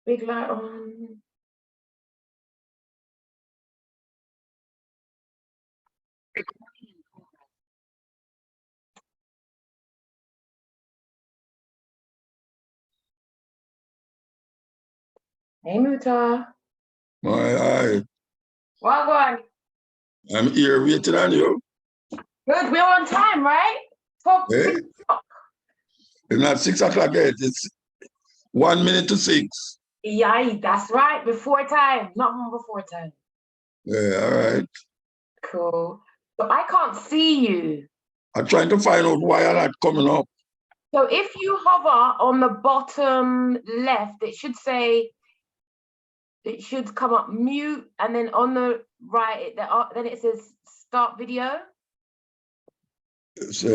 Big light on. Hey, Muta. Hi. Wagwan. I'm here waiting on you. Good, we're on time, right? 6 o'clock. It's not 6 o'clock yet. It's 1 minute to 6. Yeah, that's right. Before time, not before time. Yeah, all right. Cool. So I can't see you. I'm trying to find out why I'm not coming up. So if you hover on the bottom left, it should come up mute, and then on the right, then it says start video. It's,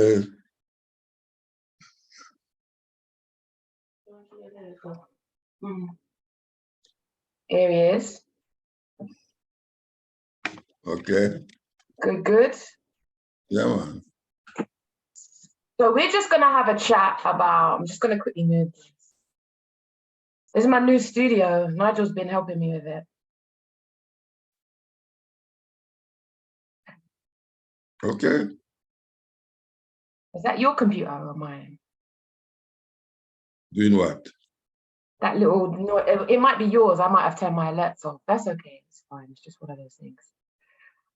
Here he is. okay. Good. Yeah, man. So we're just gonna have a chat about, I'm just gonna quickly move this. This is my new studio. Nigel's been helping me with it. Okay. Is that your computer or mine? Doing what? That little, it might be yours. I might have turned my alerts off. That's okay. It's fine. It's just one of those things.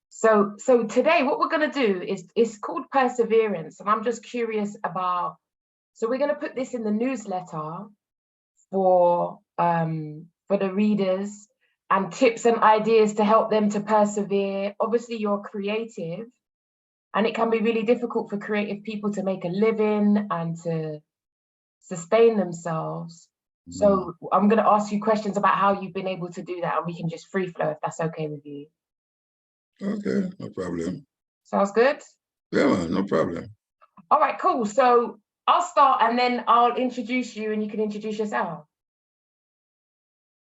So today what we're going to do is, it's called perseverance, and I'm just curious about, so we're going to put this in the newsletter for the readers, and tips and ideas to help them to persevere. Obviously you're creative, and it can be really difficult for creative people to make a living and to sustain themselves. So I'm going to ask you questions about how you've been able to do that, and we can just free flow if that's okay with you. Okay, no problem. Sounds good? Yeah, man, no problem. All right, cool. So I'll start, and then I'll introduce you, and you can introduce yourself.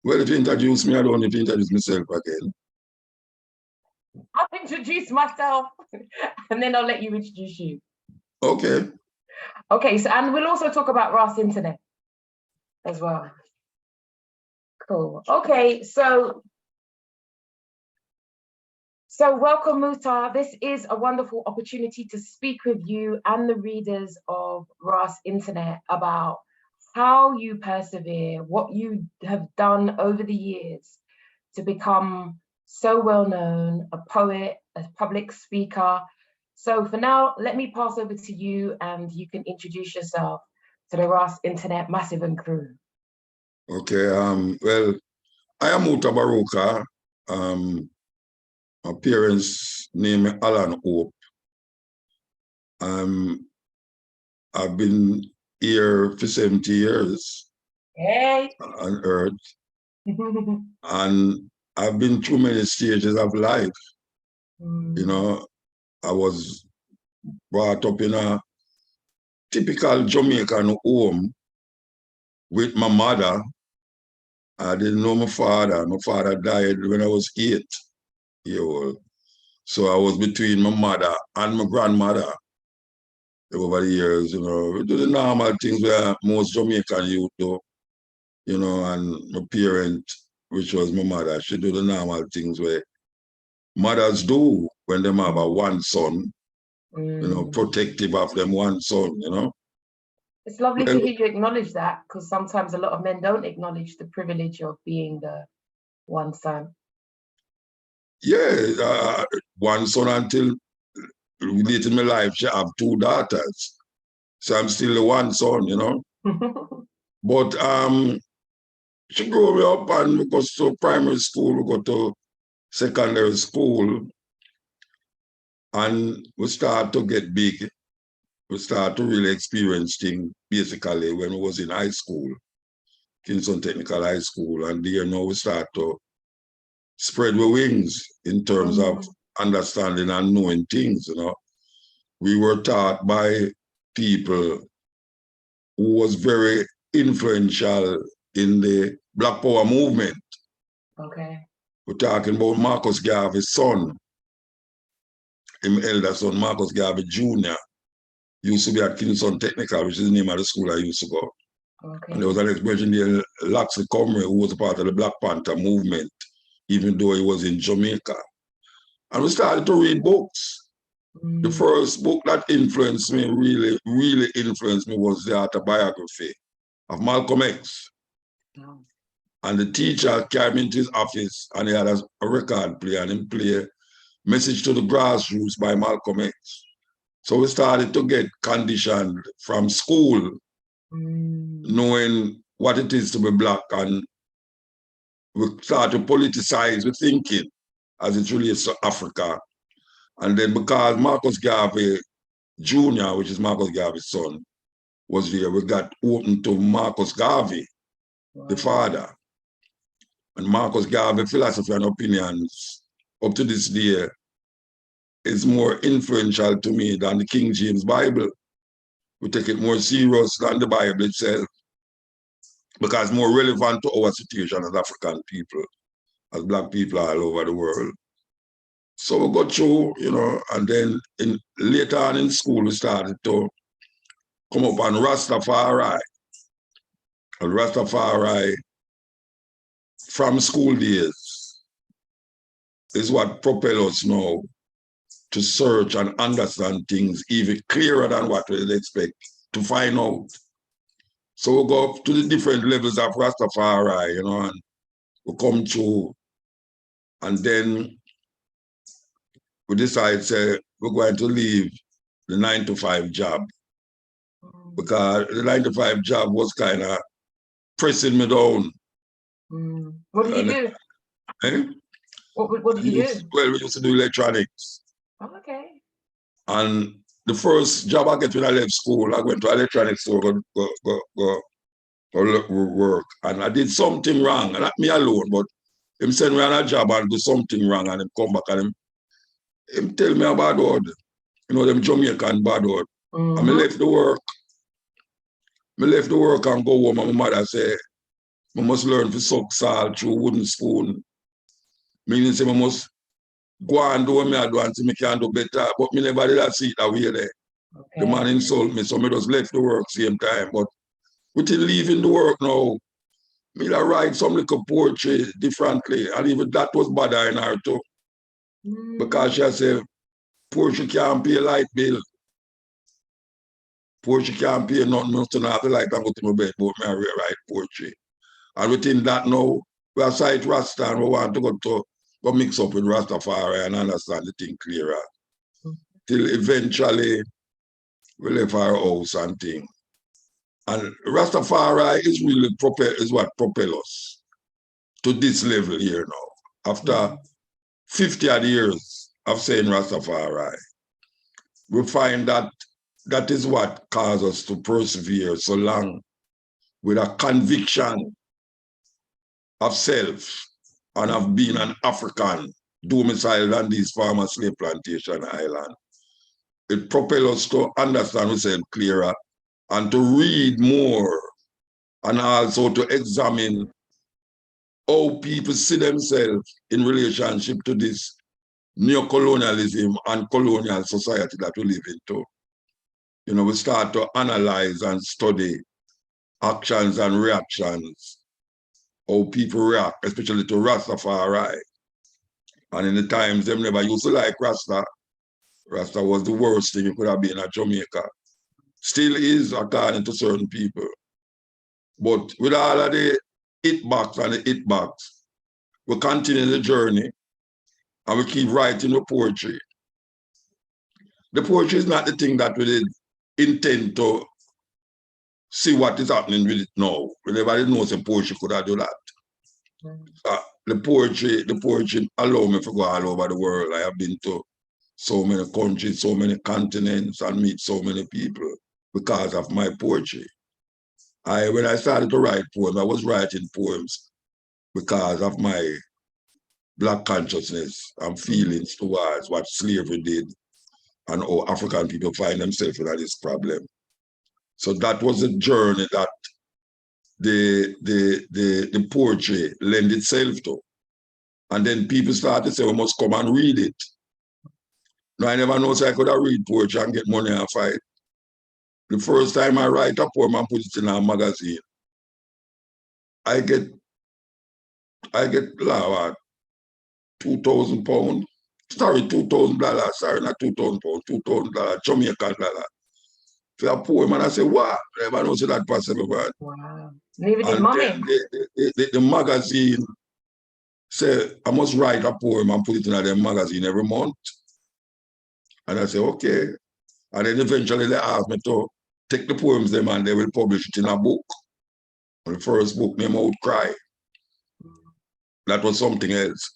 Well, if you introduce me, I don't need to introduce myself again. I'll introduce myself, and then I'll let you introduce you. Okay. Okay, so, and we'll also talk about Ras Internet as well. Cool. Okay, so welcome, Muta. This is a wonderful opportunity to speak with you and the readers of Ras Internet about how you persevere, what you have done over the years to become so well known, a poet, a public speaker. So for now, let me pass over to you, and you can introduce yourself to the Ras Internet Massive and crew. Okay, well, I am Mutabaruka. My parents name me Alan Hope. I've been here for 70 years on Earth, and I've been through many stages of life. You know, I was brought up in a typical Jamaican home with my mother. I didn't know my father. My father died when I was 8 years old. So I was between my mother and my grandmother over the years. You know, we do the normal things where most Jamaican youth do, you know, and my parent, which was my mother, she do the normal things where mothers do when they have a one son, you know, protective of them one son, you know. It's lovely to hear you acknowledge that, because sometimes a lot of men don't acknowledge the privilege of being the one son. Yeah, one son until late in my life, she have 2 daughters. So I'm still the one son, you know. But she grew me up, and we go to primary school, we go to secondary school, and we start to get big. We start to really experience things basically when we was in high school, Kingston Technical High School, and there now we start to spread our wings in terms of understanding and knowing things, you know. We were taught by people who was very influential in the Black Power movement. Okay. We're talking about Marcus Garvey's son, his elder son, Marcus Garvey Jr., used to be at Kingston Technical, which is the name of the school I used to go. Okay. And there was an expression there, Laxley Comrie, who was a part of the Black Panther movement, even though he was in Jamaica. And we started to read books. The first book that influenced me, really influenced me, was the autobiography of Malcolm X. Oh. And the teacher came into his office and he had a record player and he played Message to the Grassroots by Malcolm X. So we started to get conditioned from school, knowing what it is to be Black, and we started to politicize the thinking as it relates to Africa. And then because Marcus Garvey Jr., which is Marcus Garvey's son, was there, we got open to Marcus Garvey, the father. And Marcus Garvey's philosophy and opinions up to this day is more influential to me than the King James Bible. We take it more serious than the Bible itself because it's more relevant to our situation as African people, as Black people all over the world. So we got through, and then later on in school, we started to come up on Rastafari. And Rastafari, from school days, is what propels us now to search and understand things even clearer than what we'd expect to find out. So we go up to the different levels of Rastafari, and we come through, and then we decide, say, we're going to leave the 9-to-5 job, because the 9-to-5 job was kind of pressing me down. What did you do? Eh? What did you do? Well, we used to do electronics. Oh, okay. And the first job I get when I left school, I went to an electronics store, go work. And I did something wrong, and not me alone, but him send me on a job and do something wrong, and him come back and him tell me about word. Them Jamaican bad word. And I left the work. And go home, and my mother say, I must learn to suck salt through wooden spoon. Meaning say I must go and do what I do and see me can do better. But me never did I see it that way there. Okay. The man insult me, so me just left the work same time. But within leaving the work now, me I write some little poetry differently. And even that was bothering her too. Because she said, poetry can't pay a light bill. Poetry can't pay nothing, else to not have the light and go to my bed, but me I write poetry. And within that now, we are sight Rasta and we want to go mix up with Rastafari and understand the thing clearer. Till eventually we left our house and thing. And Rastafari is really what propels us to this level here now. After 50 odd years of saying Rastafari, we find that is what caused us to persevere so long with a conviction of self and of being an African domiciled on these farmer slave plantation island. It propels us to understand ourselves clearer and to read more and also to examine how people see themselves in relationship to this neo-colonialism and colonial society that we live into. We start to analyze and study actions and reactions, how people react, especially to Rastafari. And in the times, them never used to like Rasta. Rasta was the worst thing you could have been at Jamaica. Still is, according to certain people. But with all of the hitbacks and the hitbacks, we continue the journey and we keep writing the poetry. The poetry is not the thing that we did intend to see what is happening with it now. Everybody knows the poetry could have done that. The poetry allow me to go all over the world. I have been to so many countries, so many continents, and meet so many people because of my poetry. When I started to write poems, I was writing poems because of my Black consciousness and feelings towards what slavery did and how African people find themselves in this problem. So that was a journey that the poetry lend itself to. And then people started to say, we must come and read it. Now, I never know so I could have read poetry and get money and fight. The first time I write a poem and put it in a magazine, I get like £2,000. Sorry, $2,000. Sorry, not £2,000. $2,000 Jamaican dollar. For a poem, and I say, what? Never know that possible, man. Wow. Neither did And mommy. then the magazine said, I must write a poem and put it in the magazine every month. And I say, okay. And then eventually they asked me to take the poems them and they will publish it in a book. And the first book, name out Cry. That was something else.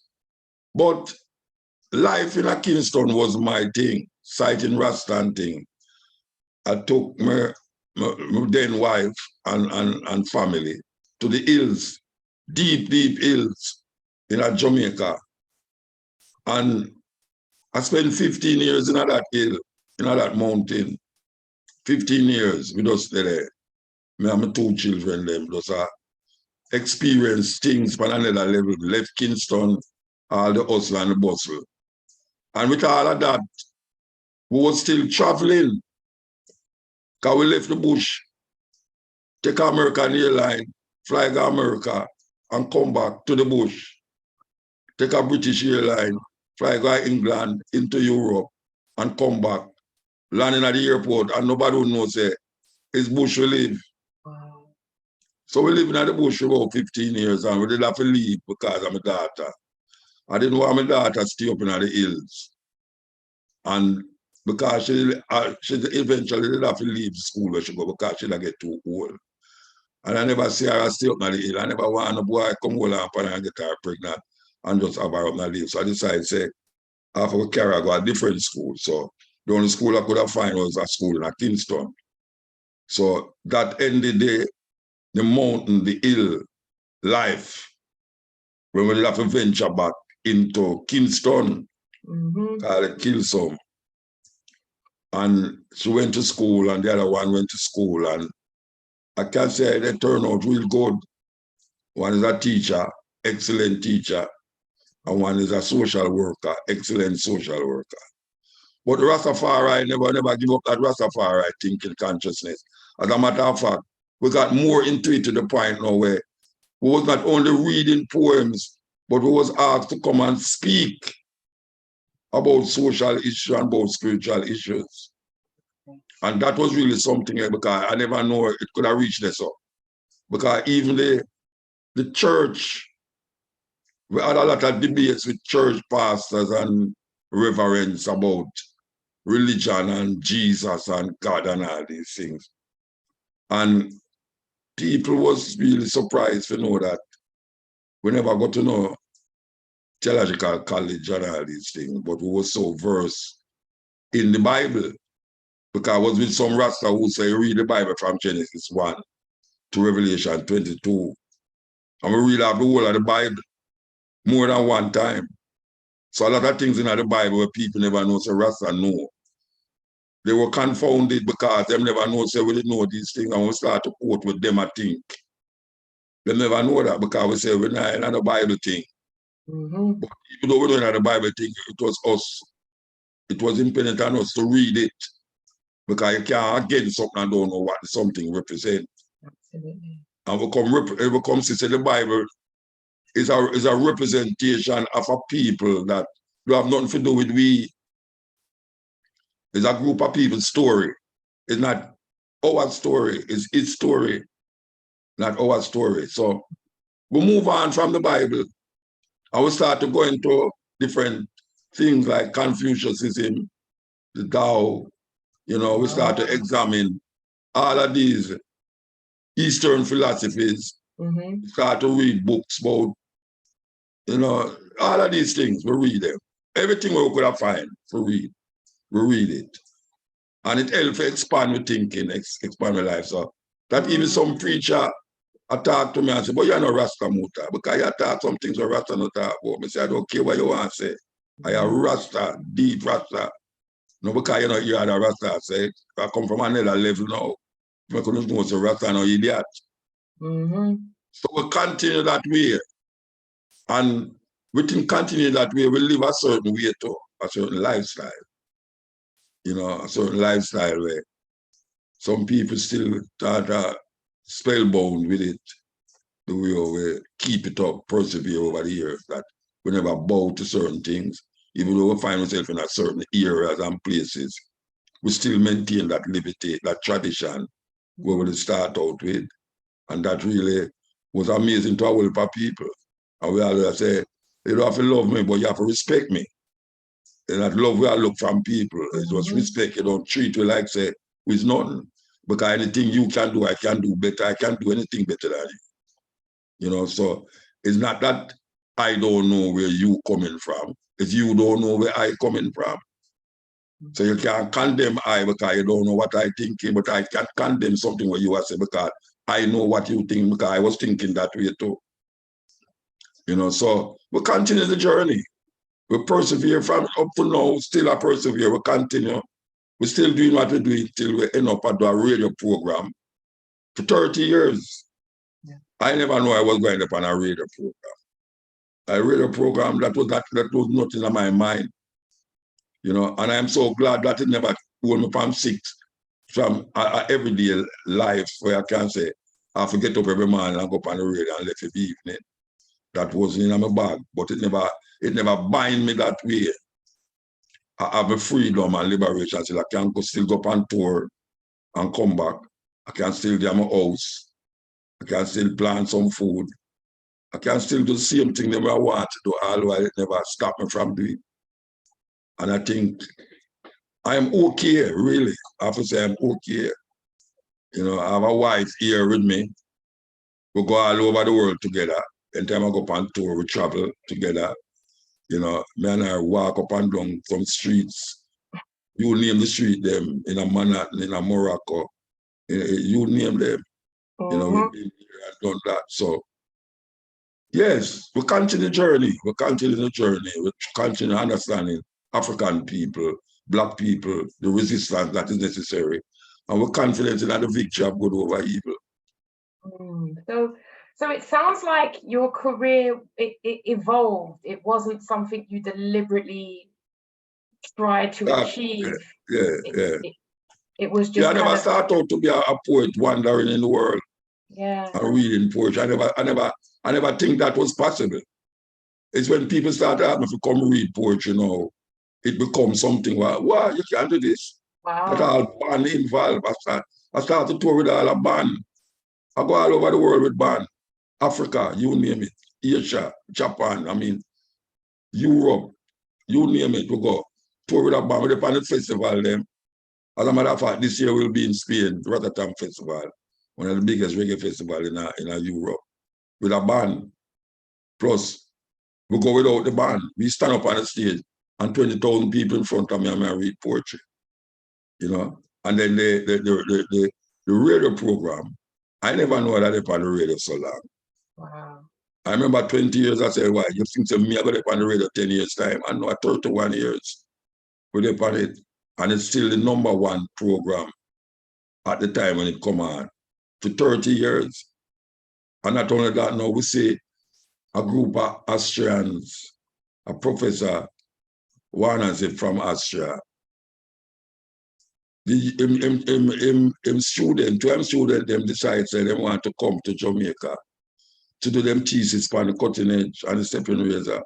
But life in a Kingston was my thing, citing Rastan thing. I took my then wife and family to the hills, deep, deep hills in Jamaica. And I spent 15 years in that hill, in that mountain. 15 years we just stay there. Me and my 2 children, them just experience things on another level. Left Kingston, all the hustle and the bustle. And with all of that, we were still traveling. Because we left the bush, take American airline, fly to America, and come back to the bush. Take a British airline, fly to England, into Europe, and come back. Landing at the airport, and nobody would know, say, it's bush we live. Wow. So we lived in the bush for about 15 years, and we did have to leave because of my daughter. I didn't want my daughter to stay up in the hills. And because she eventually did have to leave school where she go because she get too old. And I never see her stay up in the hill. I never want a boy come hold up and get her pregnant and just have her up in the hill. So I decided to say, I have to carry her to a different school. So the only school I could have found was a school in Kingston. So that ended the mountain, the hill life. When we have to venture back into Kingston, called it Kilsome. And she went to school and the other one went to school. And I can say they turned out real good. One is a teacher, excellent teacher, and one is a social worker, excellent social worker. But Rastafari never give up that Rastafari thinking consciousness. As a matter of fact, we got more into it to the point now where we was not only reading poems, but we was asked to come and speak about social issues and about spiritual issues. And that was really something because I never know it could have reached this up. Because even the church, we had a lot of debates with church pastors and reverends about religion and Jesus and God and all these things. And people was really surprised to know that we never got to know theological college and all these things, but we were so versed in the Bible. Because I was with some Rasta who say read the Bible from Genesis 1 to Revelation 22. And we read out the whole of the Bible more than one time. So a lot of things in the Bible where people never know, so Rasta know. They were confounded because them never know, say we didn't know these things, and we start to quote with them, I think. They never know that because we say we're not in the Bible thing. But even though we don't know the Bible thing, it was us. It was impediment on us to read it. Because you can't again something and don't know what something represents. Absolutely. And we come to say the Bible is a representation of a people that you have nothing to do with we. It's a group of people's story. It's not our story, it's its story, not our story. So we move on from the Bible and we start to go into different things like Confucianism, the Tao, we start to examine all of these Eastern philosophies, start to read books about, all of these things, we read them. Everything we could have find, we read it. And it helps expand my thinking, expand my life. So that even some preacher talk to me and say, but you're not Rasta Muta, because you talk some things that Rasta not talk about. I say, I don't care what you want to say. I am Rasta, deep Rasta. No, because you're the Rasta. Say, I come from another level now. I couldn't know so Rasta no idiot. So we continue that way. And within continue that way, we live a certain way too, a certain lifestyle. A certain lifestyle where some people still start spellbound with it. the way we keep it up, persevere over the years, that we never bow to certain things, even though we find ourselves in a certain areas and places, we still maintain that liberty, that tradition where we start out with. And that really was amazing to a whole heap of people. And we always say, you don't have to love me, but you have to respect me. And that love we all look from people. It's just respect. You don't treat you like, say, with nothing. Because anything you can do, I can do better. I can't do anything better than you. You know, so it's not that I don't know where you coming from. It's you don't know where I coming from. So you can't condemn I because you don't know what I thinking, but I can't condemn something where you are saying because I know what you think because I was thinking that way too. You know, so we continue the journey. We persevere from up to now, still I persevere, we continue. We're still doing what we're doing till we end up at a radio program for 30 years. Yeah. I never knew I was going up on a radio program. A radio program that was nothing in my mind. You know, and I'm so glad that it never hold me from six, from everyday life where I can say, I have to get up every morning and go up on the radio and left in the evening. That wasn't in my bag, but it never bind me that way. I have a freedom and liberation, so I can still go up on tour and come back. I can still get my house. I can still plant some food. I can still do the same thing that I want to do, all while it never stop me from doing. And I think I'm okay, really. I have to say I'm okay. You know, I have a wife here with me. We go all over the world together. Anytime I go up on tour, we travel together. You know, me and I walk up and down some streets. You name the street them in a Manhattan, in a Morocco. You name them. You know, we've been here and done that. So, yes, we continue the journey. We continue the journey. We continue understanding African people, Black people, the resistance that is necessary. And we're confident in the victory of good over evil. So it sounds like your career, it evolved. It wasn't something you deliberately tried to achieve. It was just. I never started out to be a poet wandering in the world. Yeah. And reading poetry. I never think that was possible. It's when people start asking me to come read poetry now, it becomes something where, wow, you can't do this. Wow. That's all band involved. I start to tour with all a band. I go all over the world with band. Africa, you name it. Asia, Japan, I mean, Europe, you name it. We go tour with a band. We're on the festival them. As a matter of fact, this year we'll be in Spain, Rotterdam Festival, one of the biggest reggae festivals in Europe, with a band. Plus, we go without the band. We stand up on the stage and 20,000 people in front of me and I read poetry. You know? And then the radio program, I never know that they're on the radio so long. Wow. I remember 20 years, I said, why? You think to me, I got up on the radio 10 years time. I know 31 years with up on it. And it's still the #1 program at the time when it come on for 30 years. And not only that, now we see a group of Austrians, a professor, Warner from Austria. Him student, them decide say they want to come to Jamaica to do them thesis on the cutting edge and the stepping razor.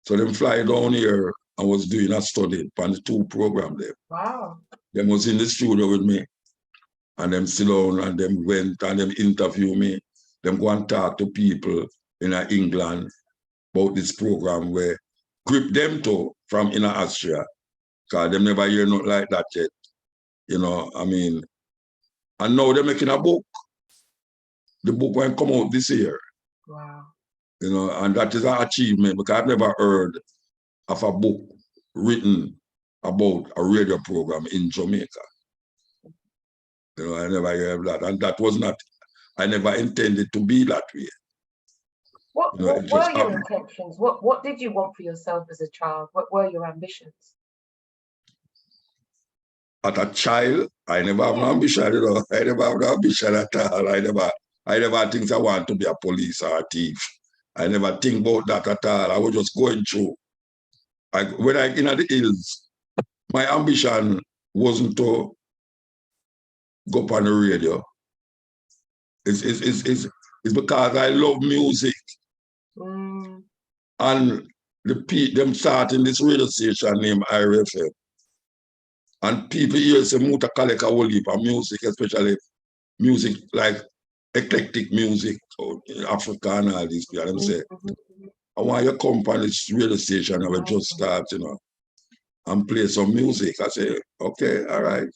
So them fly down here and was doing a study on the 2 program there. Wow. Them was in the studio with me. And them sit down and them went and them interview me. Them go and talk to people in England about this program where grip them to from in Austria. Because them never hear nothing like that yet. You know, I mean, and now they're making a book. The book won't come out this year. Wow. You know, and that is an achievement because I've never heard of a book written about a radio program in Jamaica. You know, I never heard of that. And that was not, I never intended to be that way. What were your intentions? What did you want for yourself as a child? What were your ambitions? As a child, I never have an ambition, you know. I never have an ambition at all. I never think I want to be a police or a thief. I never think about that at all. I was just going through. When I in the hills, my ambition wasn't to go up on the radio. It's is because I love music. And them starting this radio station named IRFM. And people here say Muta collect a whole heap of music, especially music like eclectic music or Africa and all these people. Them say, I want your company radio station and we just start, and play some music. I say, okay, all right.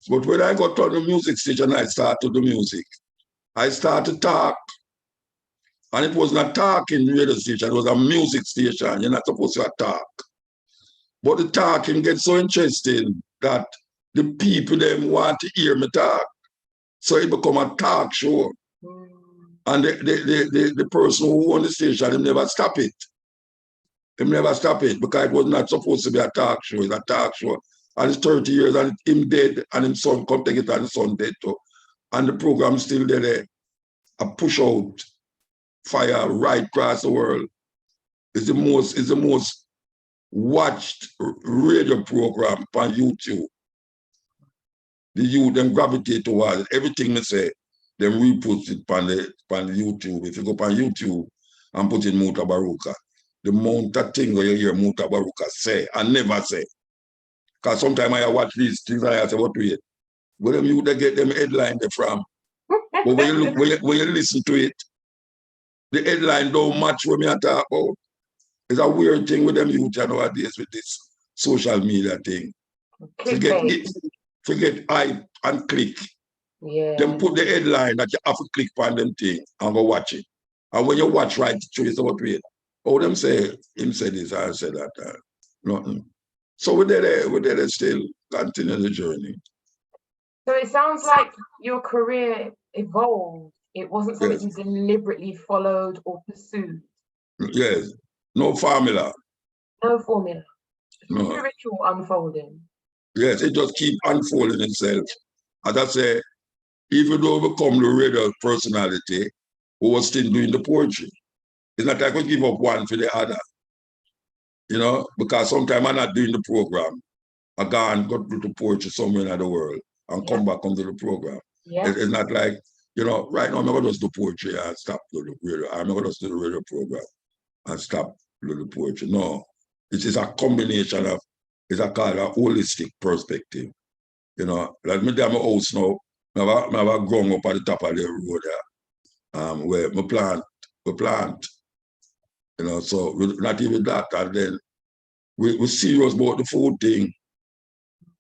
But when I got on the music station, I started the music. I started to talk. And it was not talking radio station, it was a music station. You're not supposed to talk. But the talking gets so interesting that the people them want to hear me talk. So it become a talk show. And the person who owned the station, they never stop it. They never stop it because it was not supposed to be a talk show. It's a talk show. And it's 30 years and him dead and his son come take it and his son dead too. And the program still there. A push out fire right across the world. It's the most watched radio program on YouTube. The youth them gravitate towards it. Everything they say, them repost it on the YouTube. If you go on YouTube and put in Mutabaruka, the amount of things you hear Mutabaruka say and never say. Because sometimes I watch these things and I say, what do you? Where them you they get them headline they from? But when you listen to it, the headline don't match what me I talk about. It's a weird thing with them youth nowadays with this social media thing. Forget hype and click. Yeah. Then put the headline that you have to click on them thing and go watch it. And when you watch right through, it's about it. Oh, them say, him said this, I said that. Nothing. So we're there still continue the journey. So it sounds like your career evolved. It wasn't something you deliberately followed or pursued. Yes. No formula. No formula. No. Spiritual unfolding. Yes, it just keep unfolding itself. As I say, even though we become the radio personality, we were still doing the poetry. It's not like we give up one for the other. Because sometimes I'm not doing the program. I go and go to the poetry somewhere in the world and come back onto the program. It's not like, right now I'm going to just do poetry and stop doing the radio. I'm not going to just do the radio program and stop doing the poetry. No, it is a combination of, it's called a holistic perspective. Like me down my house now, I have a ground up at the top of the road there, where we plant. So we're not even that. And then we're serious about the food thing.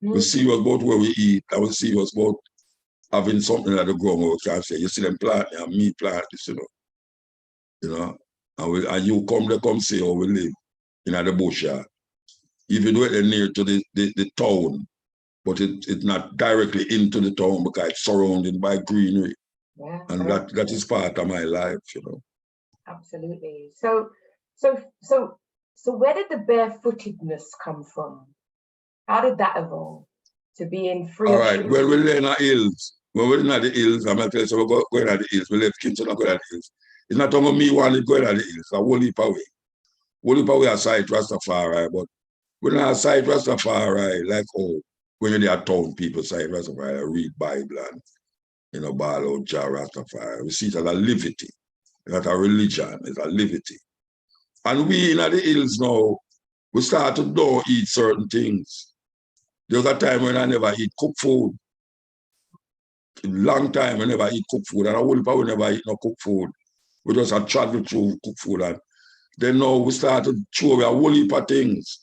We're serious about where we eat. And we're serious about having something at the ground where we can say, you see them plant and me plant this, And you come see how we live in the bush, even though they're near to the town, but it's not directly into the town because it's surrounded by greenery. And that is part of my life, Absolutely. So where did the barefootedness come from? How did that evolve to being free? All right. Well, we're in the hills. When we're in the hills, I'm going to tell you, so we're going to the hills. We left Kingston and going to the hills. It's not only me wanting to go to the hills. I whole heap away. Whole heap away aside Rastafari, but we're not aside Rastafari like, when you're there town, people say Rastafari, read Bible and, ball out Jah Rastafari. We see it as a liberty. It's not a religion, it's a liberty. And we in the hills now, we start to don't eat certain things. There was a time when I never eat cooked food. Long time I never eat cooked food. And I will probably never eat no cooked food. We just had traveled through cooked food. And then now we started to throw away a whole heap of things.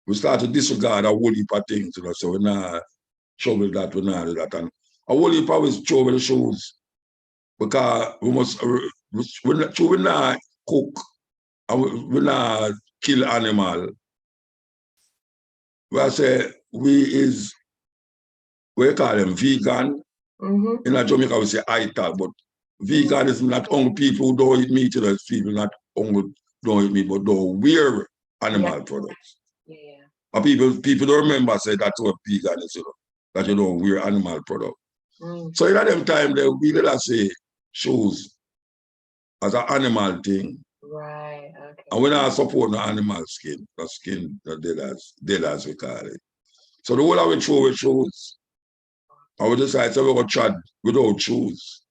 We started to disregard a whole heap of things. So we're not trouble that, we're not do that. And a whole heap of us throw away the shoes. Because we not cook and we not kill animal. I say we is, what you call them, vegan. In Jamaica we say ITAL, but vegan is not only people who don't eat meat, it's people not only don't eat meat, but don't wear animal products. And people don't remember say that's what vegan is, that you don't wear animal product. So in them time we let us say shoes as an animal thing. Right, okay. And we not support no animal skin, the skin dead as we call it. So the whole of we throw away shoes. And we decide we're going to trot without shoes.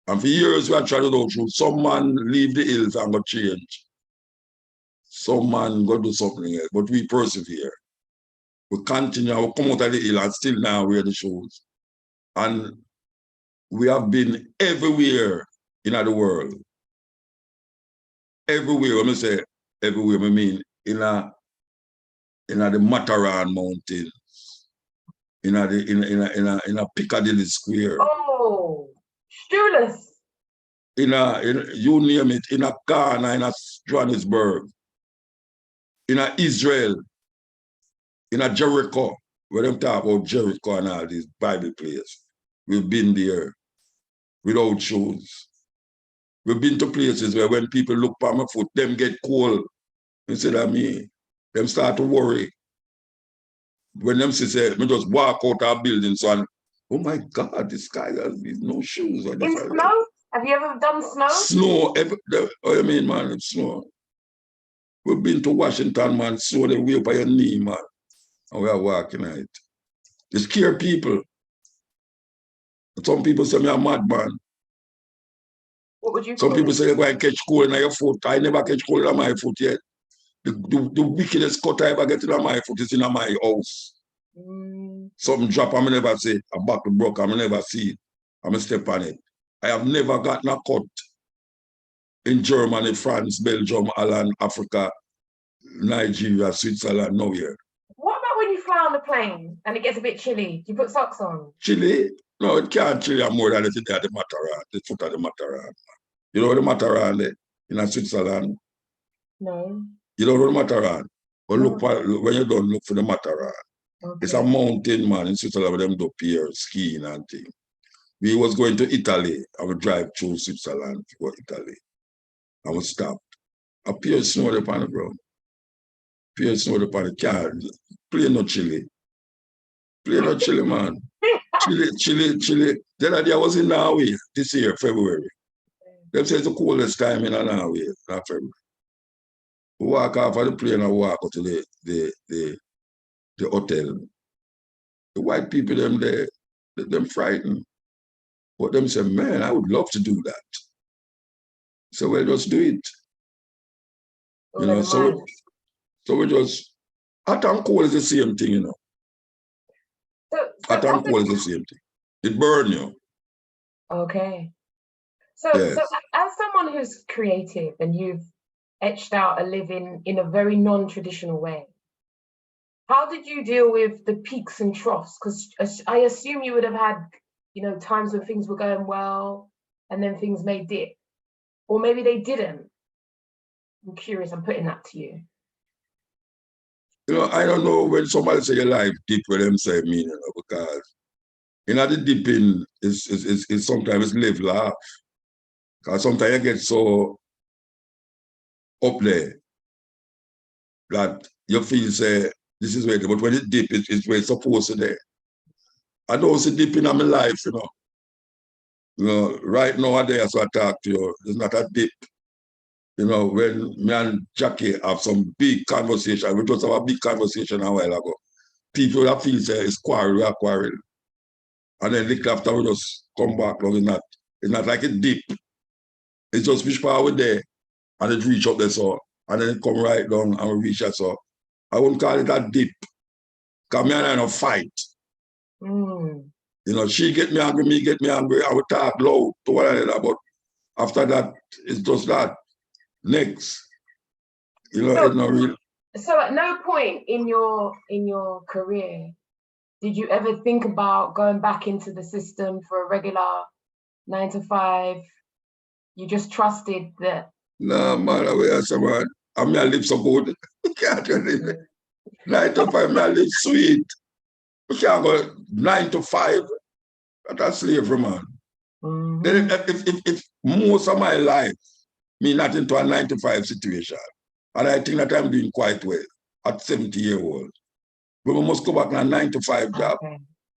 And for years we are trying to go through. Some man leave the hills and go change. Some man go do something else. But we persevere. We continue, we come out of the hill and still now wear the shoes. And we have been everywhere in the world. Everywhere, when I say everywhere, I mean in the Mataran Mountains, in a Piccadilly Square. Oh, Stulas. You name it, in a Ghana, in a Johannesburg, in a Israel, in a Jericho, where them talk about Jericho and all these Bible places. We've been there without shoes. We've been to places where when people look at my foot, them get cold instead of me. Them start to worry. When them say, me just walk out of building, so I'm, oh my God, this guy has no shoes. In snow? Have you ever done snow? Snow, what you mean, man, it's snow. We've been to Washington, man, snow the way up by your knee, man. And we are walking at it. It scare people. Some people say me a madman. What would you Some call people it? say you're going to catch cold in your foot. I never catch cold in my foot yet. The wickedest cut I ever get in my foot is in my house. Something drop, I never say, a buckle broke, I never see it. I'm step on it. I have never gotten a cut in Germany, France, Belgium, Holland, Africa, Nigeria, Switzerland, nowhere. What about when you fly on the plane and it gets a bit chilly? Do you put socks on? Chilly? No, it can't chilly more than it at the Mataran, the foot of the Mataran. You know the Mataran in Switzerland? No. You don't know the Mataran? But no. Look for, when you don't look for the Mataran. Okay. It's a mountain, man, in Switzerland with them do pier, skiing and things. We was going to Italy. I would drive through Switzerland to go to Italy. I would stop. A pier snow upon the ground. Pier snow upon the car. Play no chilly. Play no chilly, man. Chilly. The other day I was in Norway this year, February. Them say it's the coldest time in Norway, not February. We walk off of the plane and walk out to the hotel. The white people, them frightened. But them say, man, I would love to do that. So we'll just do it. You know, so we just, hot and cold is the same thing, you know. Hot and cold is the same thing. It burn you. Okay. So as someone who's creative and you've etched out a living in a very non-traditional way, how did you deal with the peaks and troughs? Because I assume you would have had, you know, times when things were going well and then things may dip. Or maybe they didn't. I'm curious, I'm putting that to you. You know, I don't know when somebody say your life dip, what them say mean, you know, because you know the dipping is sometimes live laugh. Because sometimes you get so up there that you feel say this is where it is, but when it dip, it's where it's supposed to be. I don't see dipping in my life, you know. You know, right nowadays, as I talk to you, it's not a dip. You know, when me and Jackie have some big conversation, we just have a big conversation a while ago. People that feel say it's quarrel, we are quarrel. And then little after we just come back, no, it's not like a dip. It's just which part we're there, and it reach up there, so, and then it come right down and we reach that, so. I wouldn't call it a dip. Because me and I don't fight. You know, she get me angry, me get me angry. I would talk loud to one another, but after that, it's just that. Next. You know, it's not real. So at no point in your career did you ever think about going back into the system for a regular 9 to 5? You just trusted that? No, man, I mean, I live so good. You can't live it. 9 to 5, I live sweet. You can't go 9 to 5. That's slavery, man. Then if most of my life, me not into a 9 to 5 situation, and I think that I'm doing quite well at 70 years old. But we must go back to a 9 to 5 job. Okay.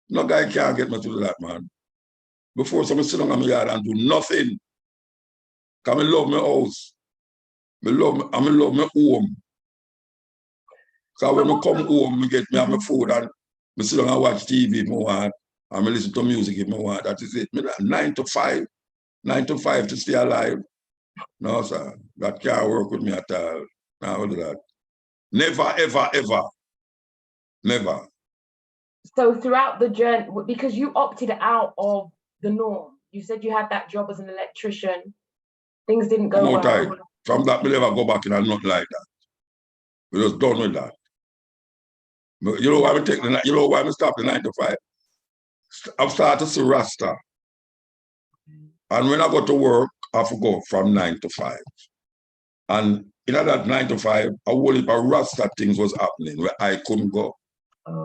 No guy can't get me to do that, man. Before someone sit down in my yard and do nothing. Because I love my house. I love my home. Because when I come home, I get me have my food and I sit down and watch TV if I want. And I listen to music if I want. That is it. 9 to 5. 9 to 5 to stay alive. No, sir. That can't work with me at all. Now do that. Never, ever, ever. Never. So throughout the journey, because you opted out of the norm, you said you had that job as an electrician, things didn't go well. From that, we never go back in and nothing like that. We just done with that. You know why we take the, you know why we stop the 9 to 5? I've started to see Rasta. And when I go to work, I have to go from 9 to 5. And in that 9 to 5, a whole heap of Rasta things was happening where I couldn't go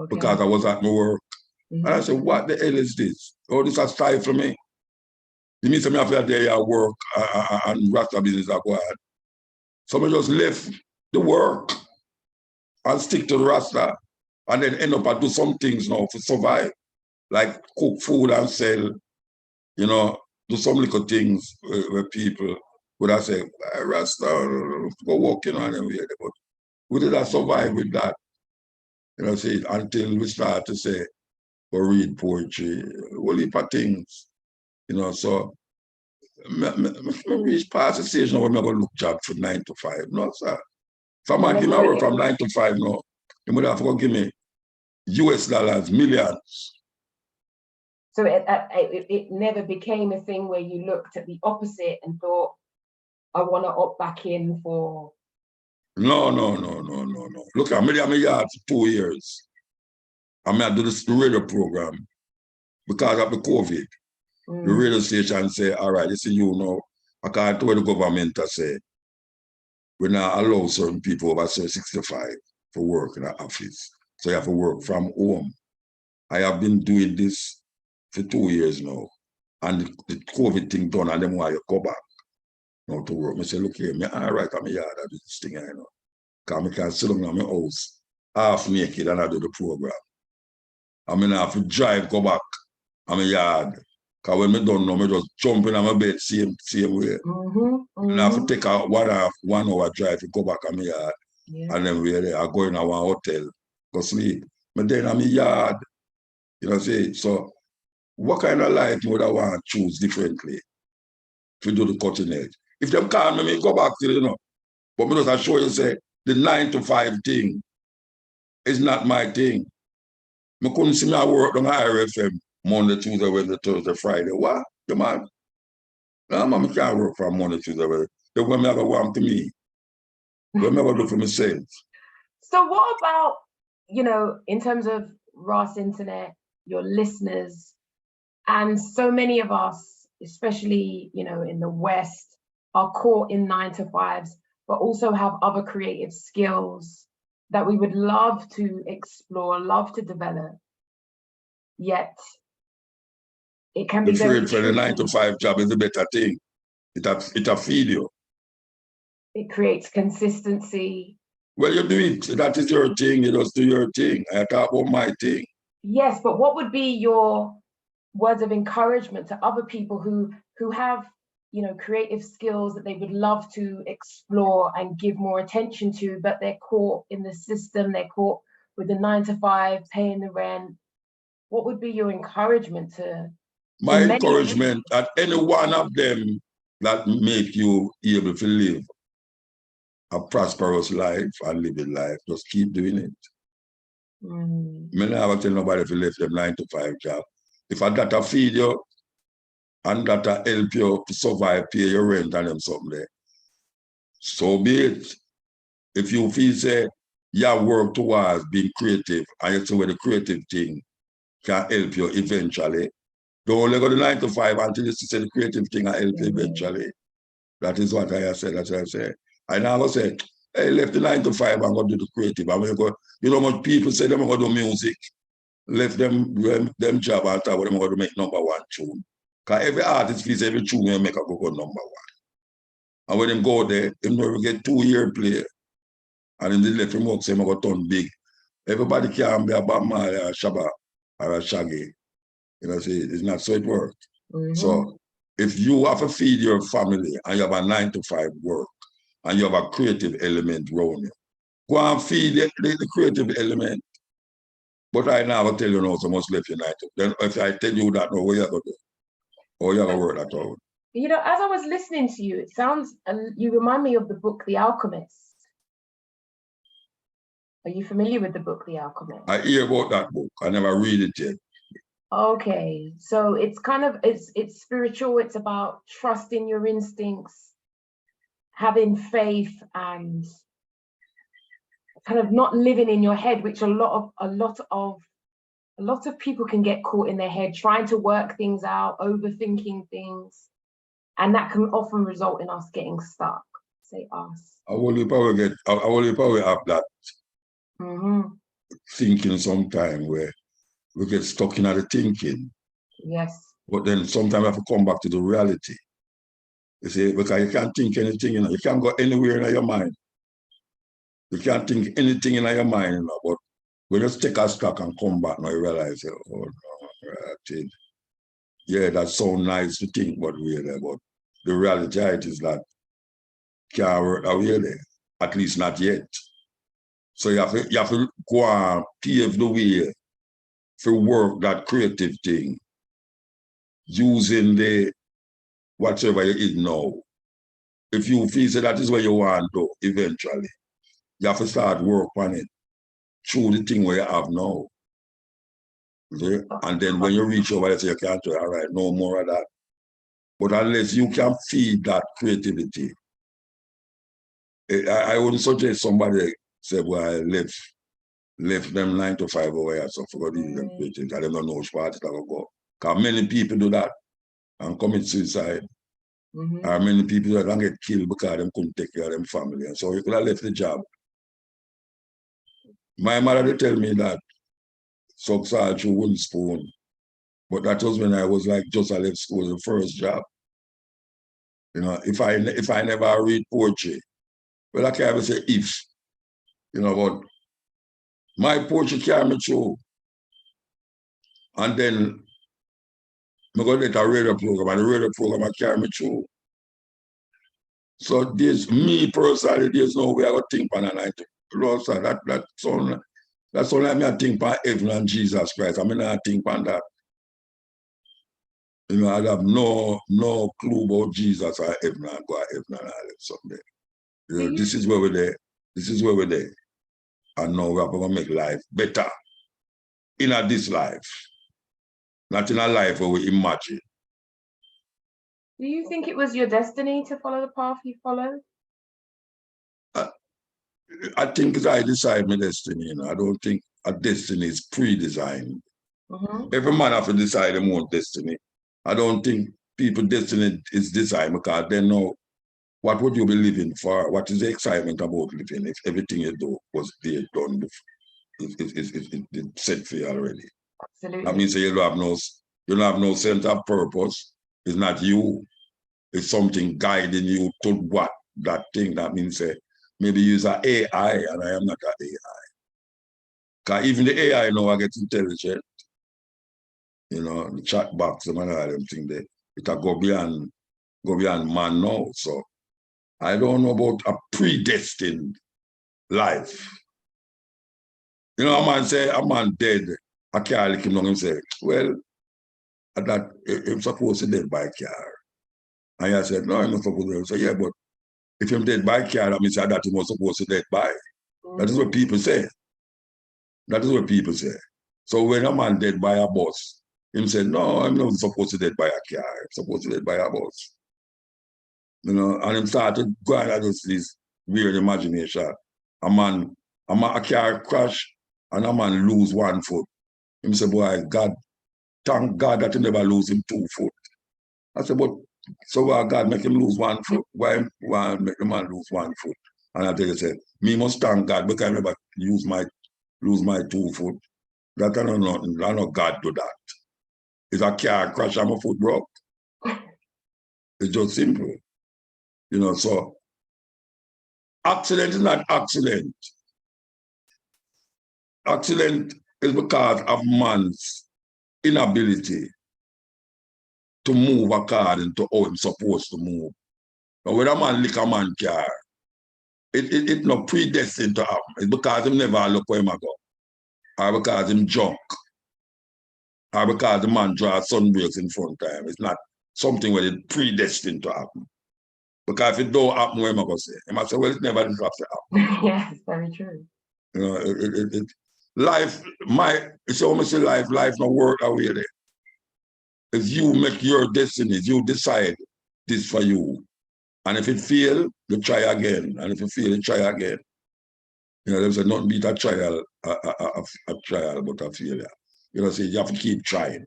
because I was at my work. And I said, what the hell is this? Oh, this is time for me. You mean to me after day I work and Rasta business I go ahead. So I just left the work and stick to the Rasta and then end up and do some things now to survive. Like cook food and sell, you know, do some little things where people would have said, Rasta, go walking on them. But we did not survive with that. You know, see, until we start to say, or read poetry, a heap of things. You know, so I reach past the stage now where I'm going to look job for 9 to 5. No, sir. If I'm going to give me a work from 9 to 5 now, you would have to give me US dollars, millions. So it never became a thing where you looked at the opposite and thought, I want to opt back in for... No. Look, I'm in my yard for 2 years. I'm going to do the radio program because of the COVID. The radio station say, all right, this is you know, I can't tell the government to say, we not allow certain people over 65 to work in the office. So you have to work from home. I have been doing this for 2 years now. And the COVID thing done, and then why you go back now to work. I say, look here, all right, I'm here, I do this thing, I know. Because I can sit down in my house, half naked, and I do the program. I mean, I have to drive, go back, I'm a yard. Because when I don't know, I just jump in my bed, same way. And I have to take a 1 hour drive to go back on my yard. Yeah. And then I go in a one hotel, go sleep. But then I'm a yard. You know what I'm saying? So what kind of life would I want to choose differently to do the cutting edge? If them can't me go back to, you know. But me just show you, say, the 9 to 5 thing is not my thing. I couldn't see me at work on IRFM Monday, Tuesday, Wednesday, Thursday, Friday. What? The man? No, man, I can't work from Monday, Tuesday, Wednesday. They will never want to me. They'll never do for myself. So what about, you know, in terms of Ras Internet, your listeners, and so many of us, especially, you know, in the West, are caught in 9 to 5s, but also have other creative skills that we would love to explore, love to develop, yet it can be very tricky. For the 9 to 5 job is a better thing. It'll feed you. It creates consistency. Well, you do it. That is your thing. You just do your thing. I talk about my thing. Yes, but what would be your words of encouragement to other people who have, you know, creative skills that they would love to explore and give more attention to, but they're caught in the system, they're caught with the 9 to 5, paying the rent? What would be your encouragement to? My encouragement at any one of them that make you able to live a prosperous life and live a life, just keep doing it. I never tell nobody if you left them 9 to 5 job. If I got to feed you and that to help you to survive, pay your rent and them something there, so be it. If you feel say you work towards being creative and you see where the creative thing can help you eventually, don't only go to 9 to 5 until you see the creative thing will help you eventually. That is what I said. That's what I said. I never said, hey, left the 9 to 5 and go do the creative. And when you go, you know what people say, they're going to do music. Left them job and thought they're going to make #1 tune. Because every artist feels every tune will make a go #1. And when them go there, they never get 2-year play. And then they left him work, say, I'm going to turn big. Everybody can be a Bob Marley or a Shabba or a Shaggy. You know, see, it's not so it works. So if you have to feed your family and you have a 9 to 5 work and you have a creative element around you, go and feed the creative element. But I never tell you now, so much left your 9 to 5. Then if I tell you that, no, what you going to do? Or you have a word at all. You know, as I was listening to you, it sounds, you remind me of the book, The Alchemist. Are you familiar with the book, The Alchemist? I hear about that book. I never read it yet. Okay, so it's kind of, it's spiritual. It's about trusting your instincts, having faith, and kind of not living in your head, which a lot of people can get caught in their head, trying to work things out, overthinking things, and that can often result in us getting stuck. Say us. I will probably have that thinking sometime where we get stuck in the thinking. Yes. But then sometimes we have to come back to the reality. You see, because you can't think anything, you can't go anywhere in your mind. You can't think anything in your mind, but we just take a stock and come back and you realize, oh no, yeah, that sounds nice to think, but really, but the reality is that can't work really, at least not yet. So you have to go and pave the way for work that creative thing using the whatever you is now. If you feel that is where you want to eventually, you have to start work on it through the thing where you have now. Okay? And then when you reach over there, you can't do all right, no more of that. But unless you can feed that creativity, I wouldn't suggest somebody say, well, I left them 9 to 5 over here, so forgot to them creativity. I don't know which part it will go. Because many people do that and commit suicide. Or many people that don't get killed because they couldn't take care of them family. And so you could have left the job. My mother would tell me that sucks all through one spoon. But that was when I was like just I left school, the first job. You know, if I never read poetry, well, I can't even say if, you know, but my poetry carried me through. And then I got a radio program, and the radio program carried me through. So there's me personally, there's no way I would think on a night. That's only me I think on heaven and Jesus Christ. I mean I think on that. You know, I have no clue about Jesus or heaven and go to heaven and all that someday. You know, this is where we're there. This is where we're there. And now we're going to make life better in this life. Not in a life where we imagine. Do you think it was your destiny to follow the path you followed? I think I decide my destiny. You know, I don't think a destiny is pre-designed. Every man has to decide their own destiny. I don't think people's destiny is designed because they know what would you be living for? What is the excitement about living if everything you do was there done before? It's set for you already. Absolutely. That means you don't have no sense of purpose. It's not you. It's something guiding you to what that thing. That means maybe use an AI, and I am not an AI. Because even the AI now gets intelligent. You know, the chat box and all them things there. It'll go beyond man now. So I don't know about a predestined life. You know, a man dead, I can't lick him down and say, well, that I'm supposed to dead by car. And I said, no, I'm not supposed to. So yeah, but if I'm dead by car, that means that he was supposed to dead by. That is what people say. That is what people say. So when a man dead by a bus, him said, no, I'm not supposed to dead by a car. I'm supposed to dead by a bus. You know, and him started going at this weird imagination. A car crash and a man lose 1 foot. Him say, boy, God, thank God that he never lose him 2 foot. I said, but so why God make him lose 1 foot? Why make the man lose 1 foot? And I tell you, say, me must thank God because I never lose my 2 foot. That I don't know, I know God do that. It's a car crash and my foot broke. It's just simple. You know, so accident is not accident. Accident is because of man's inability to move according to how he's supposed to move. But when a man lick a man car, it's not predestined to happen. It's because him never look where him go. Or because him drunk. Or because the man draw sunbreaks in front of him. It's not something where it's predestined to happen. Because if it don't happen, what am I going to say? I might say, well, it's never this have to happen. Yes, very true. You know, life, it's almost a life no work away there. If you make your destinies, you decide this for you. And if it fail, you try again. And if it fail, you try again. You know, there's nothing beat a trial, a trial, but a failure. You know, so you have to keep trying.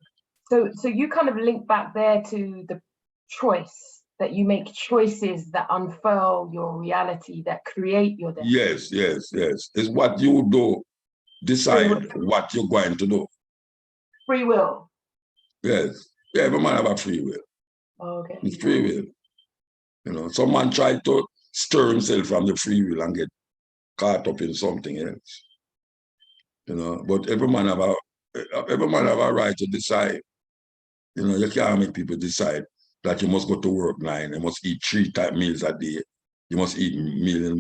So you kind of link back there to the choice, that you make choices that unfurl your reality, that create your destiny. Yes, yes, yes. It's what you do, decide what you're going to do. Free will. Yes. Yeah, every man have a free will. Okay. It's free will. You know, some man try to stir himself from the free will and get caught up in something else. You know, but every man have a right to decide. You know, you can't make people decide that you must go to work 9, you must eat 3 meals a day, you must eat meal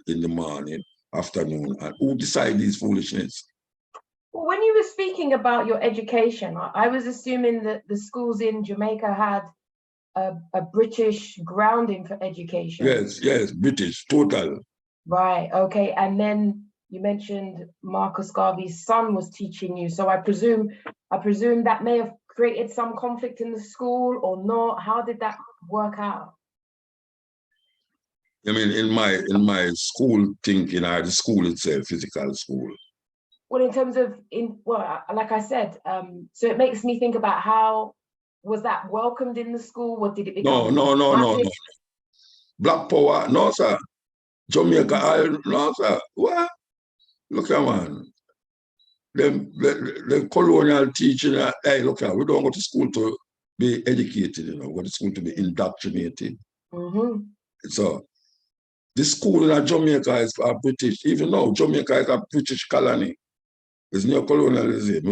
in the morning, afternoon. And who decide these foolishness? Well, when you were speaking about your education, I was assuming that the schools in Jamaica had a British grounding for education. Yes, yes, British, total. Right, okay. And then you mentioned Marcus Garvey's son was teaching you. So I presume that may have created some conflict in the school or not. How did that work out? I mean, in my school thinking, I had the school itself, physical school. Well, in terms of, like I said, so it makes me think about how, was that welcomed in the school? What did it become? No. Black power, no, sir. Jamaica, no, sir. What? Look at man. The colonial teaching, hey, look at, we don't go to school to be educated, you know, we go to school to be indoctrinated. Mm-hmm. So the school in Jamaica is for British, even though Jamaica is a British colony. It's neo-colonialism.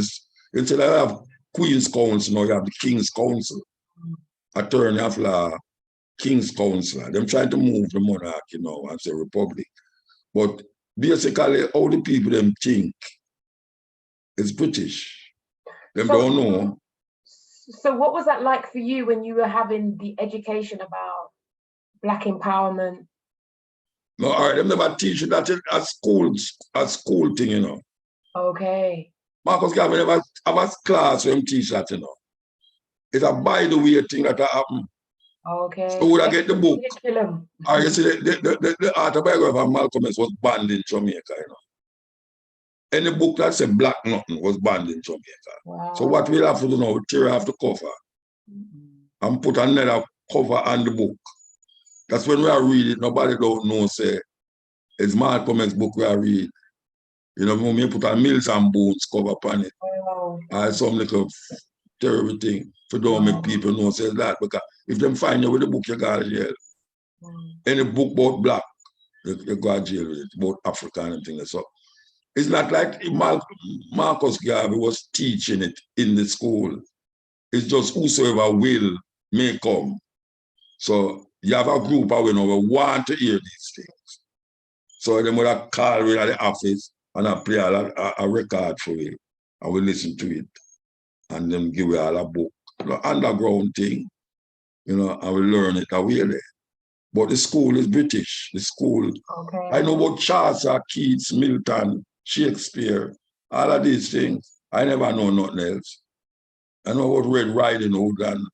Instead of have Queen's Council, now you have the King's Council. Attorney of law, King's Council. Them trying to move the monarchy now and say republic. But basically, all the people them think is British. Them don't know. So what was that like for you when you were having the education about Black empowerment? No, all right, them never teach you that at school thing, you know. Okay. Marcus Garvey never have a class where them teach that, you know. It's a by the way thing that happen. Okay. So would I get the book? Or you see, the autobiography of Malcolm X was banned in Jamaica, you know. Any book that said black nothing was banned in Jamaica. Wow. So what we'll have to do now, we'll tear off the cover and put another cover on the book. That's when we are reading, nobody don't know, say, it's Malcolm X book we are reading. You know, when we put a Mills and Bones cover upon it. Wow. Or some little terrible thing for don't make people know, say that, because if them find you with the book, you go to jail. Any book about black, you go to jail with it, about African and things. So it's not like Marcus Garvey was teaching it in the school. It's just whosoever will may come. So you have a group of women who want to hear these things. So they would have called me at the office and I play a record for you. And we listen to it. And then give you all a book. You know, underground thing. You know, and we learn it away there. But the school is British. The school. Okay. I know about Chaucer, Keats, Milton, Shakespeare, all of these things. I never know nothing else. I know about Red Riding Hood and,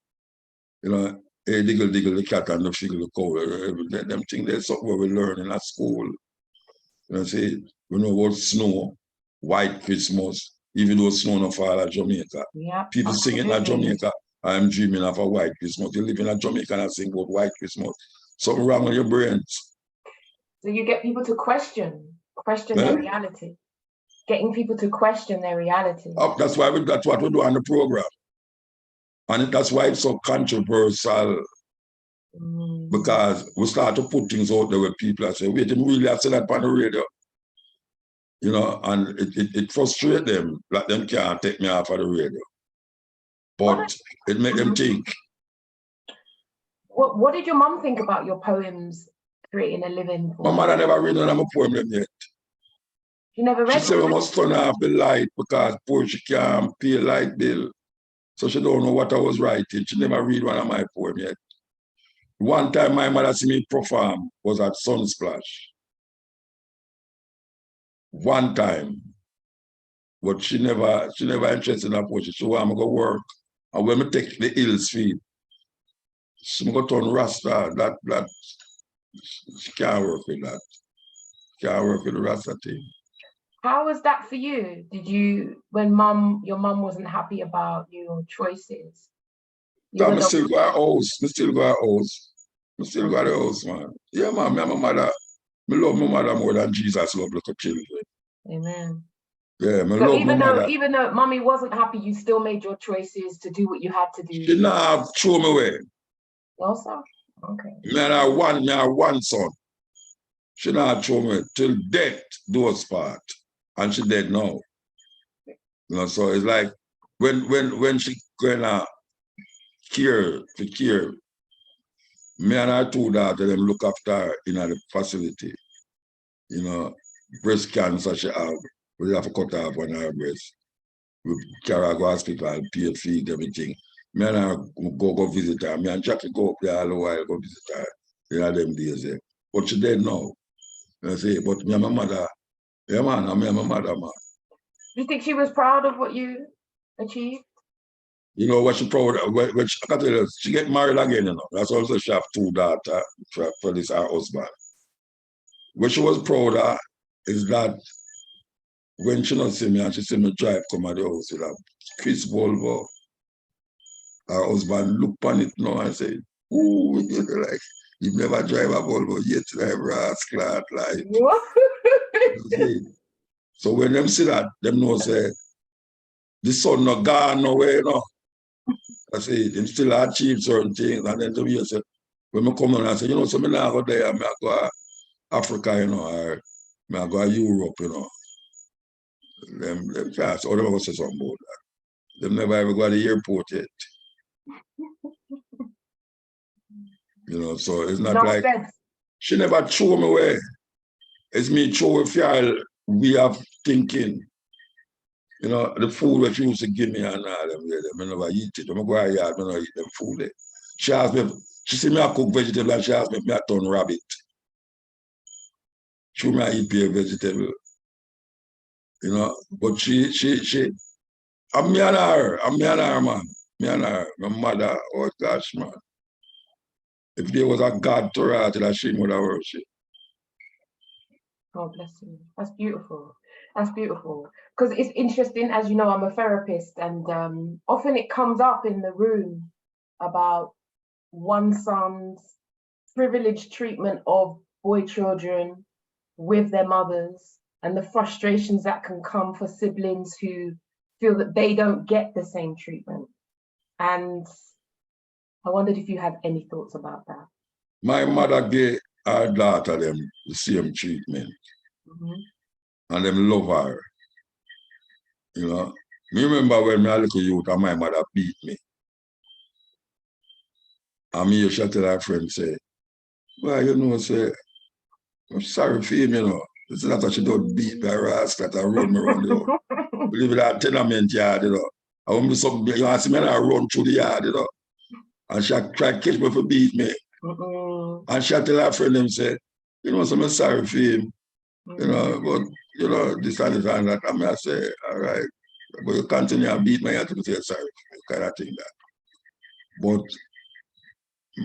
you know, hey, diggle, the cat and the figgle, the cow. Them things, there's something we learn in at school. You know, say, we know about snow, White Christmas, even though snow no fall at Jamaica. Yep, people sing it in Jamaica. I'm dreaming of a White Christmas. You live in Jamaica and I sing about White Christmas. Something wrong with your brains. So you get people to question their reality. Getting people to question their reality. Oh, that's what we do on the program. And that's why it's so controversial. Because we start to put things out there where people are saying, wait, didn't really have said that on the radio. You know, and it frustrates them, like them can't take me off of the radio. But it made them think. What did your mom think about your poems creating a living for? My mother never read none of my poem yet. She never read? She said we must turn off the light because poetry can't pay a light bill. So she don't know what I was writing. She never read one of my poems yet. One time my mother see me perform was at Sunsplash. One time. But she never interested in that poetry. She want me to go work. And when I take the Hills feed, she go turn Rasta. That she can't work with that. She can't work with the Rasta thing. How was that for you? Did you, when your mum wasn't happy about your choices? I still go at house. I still go at house. I still go at the house, man. Yeah, man, my mother, I love my mother more than Jesus love little children. Amen. Yeah, I so love my mother. Even though mommy wasn't happy, you still made your choices to do what you had to do. She not throw me away. Also? Okay. Me I one son. She not throw me till death do us part. And she dead now. You know, so it's like when she gonna care, me and her two daughters them look after her in the facility. You know, breast cancer she have. We have to cut off one of her breast. We carry her to hospital, pay feed, everything. Me and her go visit her. Me and Jackie go up there all the while, go visit her. In them days. Yeah. But she dead now. I say, but me and my mother, yeah man, me and my mother, man. Do you think she was proud of what you achieved? You know what she proud of? When she, I can tell you, she get married again, you know. That's also she have two daughters for this her husband. What she was proud of is that when she not see me and she see me drive come at the house with a Chris Volvo, her husband look on it now and say, ooh, like, you never drive a Volvo yet, like rascal, like. So when them see that, them know say, the son not gone nowhere, you know. I say, them still achieve certain things. And then to me, I say, when I come on, I say, you know, so I not go there, I go to Africa, you know, or I go to Europe, you know. Them fast, or they go say something about that. Them never ever go to the airport yet. You know, so it's not like, she never throw me away. It's me throw a fear we have thinking. You know, the food that she used to give me and all them, I never eat it. When I go out here, I don't eat them food. She asked me, she see me I cook vegetable and she asked me if I turn rabbit. She me I eat pure vegetable. You know, but I'm me and her, man. Me and her, my mother, oh gosh, man. If there was a God to her, that she would have worship. God bless you. That's beautiful. That's beautiful. Because it's interesting, as you know, I'm a therapist, and often it comes up in the room about one son's privileged treatment of boy children with their mothers and the frustrations that can come for siblings who feel that they don't get the same treatment. And I wondered if you had any thoughts about that. My mother gave her daughter them the same treatment. And them love her. You know, me remember when I was a little youth and my mother beat me. And me used to tell her friend, say, well, you know, say, I'm sorry for him, you know. It's not that she don't beat me or ask that I run me around the house. We live in that tenement yard, you know. I want me something, you know, I see me and I run through the yard, you know. And she try to catch me for beat me. And she tell her friend, them say, you know, so I'm sorry for him. You know, but, you know, this and that. I mean, I say, all right, but you continue to beat me, I have to say sorry, kind of thing that. But,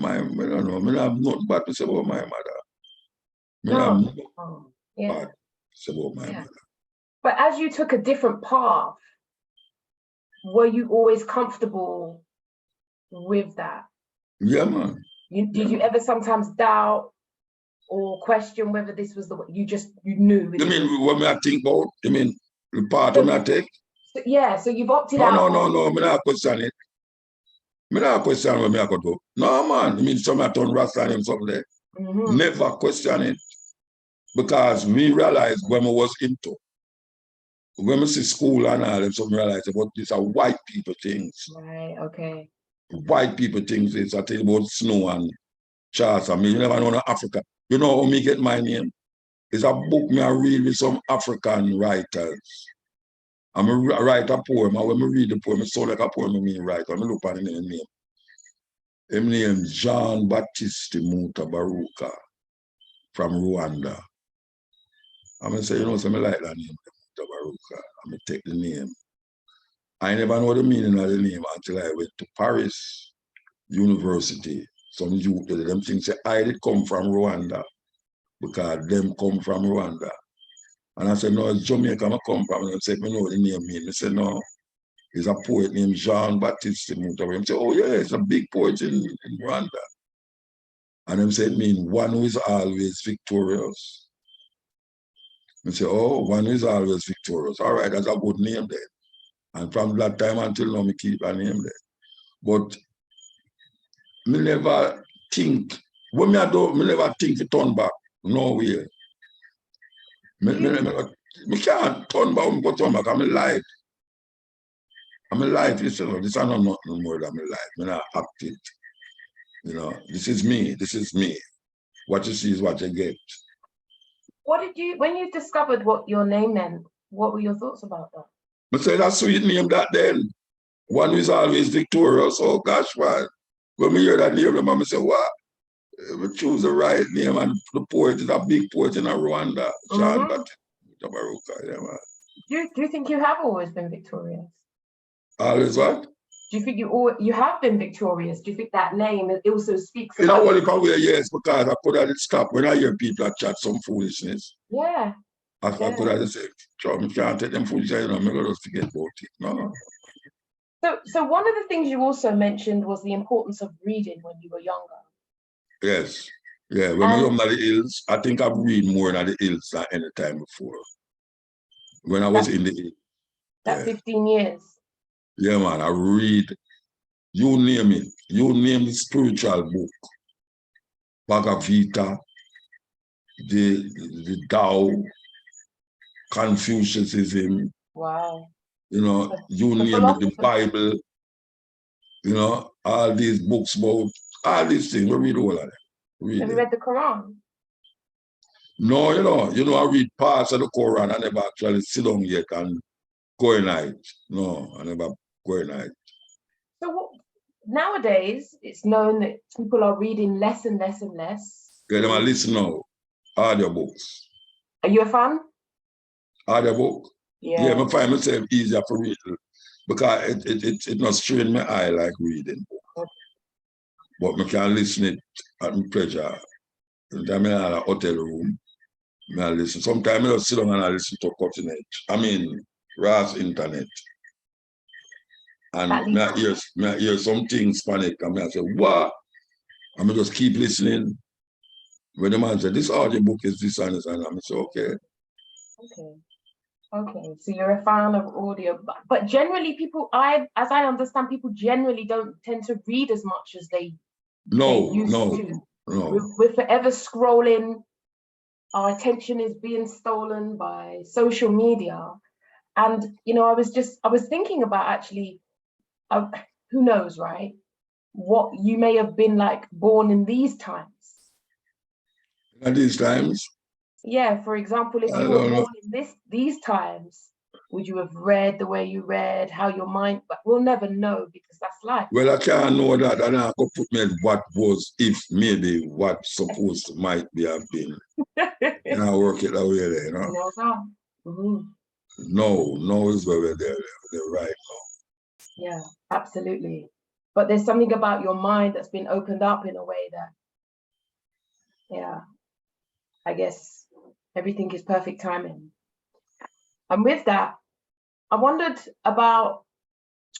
I don't know, I have nothing bad to say about my mother. I have nothing bad to say about my mother. But as you took a different path, were you always comfortable with that? Yeah, man. Did you ever sometimes doubt or question whether this was the way you knew? You mean what I think about? You mean the part I take? So you've opted out. No, I'm not question it. I'm not question what I could do. No, man. I mean, somebody turn Rasta and something there. Never question it. Because we realized when we was into, when we see school and all, and some realize about these are white people things. Right, okay. White people things is I tell you about snow and charts. I mean, you never know no Africa. You know how me get my name? It's a book me I read with some African writers. I'm going to write a poem, and when I read the poem, it sounds like a poem I mean right. When I look at the name. His name Jean-Baptiste Mutabaruka from Rwanda. I'm going to say, you know, so I like that name, Mutabaruka. I'm going to take the name. I never know the meaning of the name until I went to Paris University. Some youth, them things say, I did come from Rwanda because them come from Rwanda. And I said, no, it's Jamaica I come from. And they said, I know the name mean. I said, no, it's a poet named Jean-Baptiste Mutabaruka. I said, oh yeah, it's a big poet in Rwanda. And them said, mean one who is always victorious. I say, oh, one who is always victorious. All right, that's a good name there. And from that time until now, I keep a name there. But me never think, when me never think to turn back. No way. Me can't turn back, go turn back. I'm alive. I'm alive. This is not nothing more than my life. I'm not acting. You know, this is me. This is me. What you see is what you get. What did you, when you discovered what your name meant, what were your thoughts about that? I said, that's sweet name that then. One who is always victorious. Oh gosh, man. When we hear that name, the mama say, what? We choose the right name, and the poet is a big poet in Rwanda, Jean-Baptiste Mutabaruka. Yeah, man. Do you think you have always been victorious? Always what? Do you think you have been victorious? Do you think that name it also speaks? You know what you can wear, yes, because I could have stopped when I hear people chat some foolishness. Yeah. I could have said, "Trump can't take them foolishness, you know, I'm going to forget about it." No. So one of the things you also mentioned was the importance of reading when you were younger. Yes. Yeah, when I was at the hills, I think I've read more at the hills than any time before. When I was in the hills. That 15 years. Yeah, man, I read, you name it. You name the spiritual book. Bhagavad Gita, the Tao, Confucianism. Wow. You know, you name it, the Bible. You know, all these books about all these things. We read all of them. Have you read the Quran? No, you know, I read parts of the Quran. I never actually sit down yet and go in it. No, I never go in it. So nowadays, it's known that people are reading less and less and less. Yeah, them I listen now. Audiobooks. Are you a fan? Audiobook? Yeah. I find myself easier for reading because it not strain my eye like reading. Okay. But I can listen it at my pleasure. Sometimes I'm in a hotel room. I listen. Sometimes I just sit down and I listen to cutting edge. I mean, Ross internet. And I hear some things panic. And I say, what? And I just keep listening. When the man said, this audiobook is this and this, and I say, okay. Okay, so you're a fan of audio, but generally people, as I understand, people generally don't tend to read as much as they used to. No. We're forever scrolling. Our attention is being stolen by social media. And, you know, I was thinking about actually, who knows, right? What you may have been like born in these times. In these times? Yeah, for example, if you were born in these times, would you have read the way you read, how your mind, but we'll never know because that's life. Well, I can't know that, and I could put me what was, if maybe what supposed might be have been. And I work it that way there, you know? No is where we're there right now. Yeah, absolutely. But there's something about your mind that's been opened up in a way that, yeah, I guess everything is perfect timing. And with that, I wondered about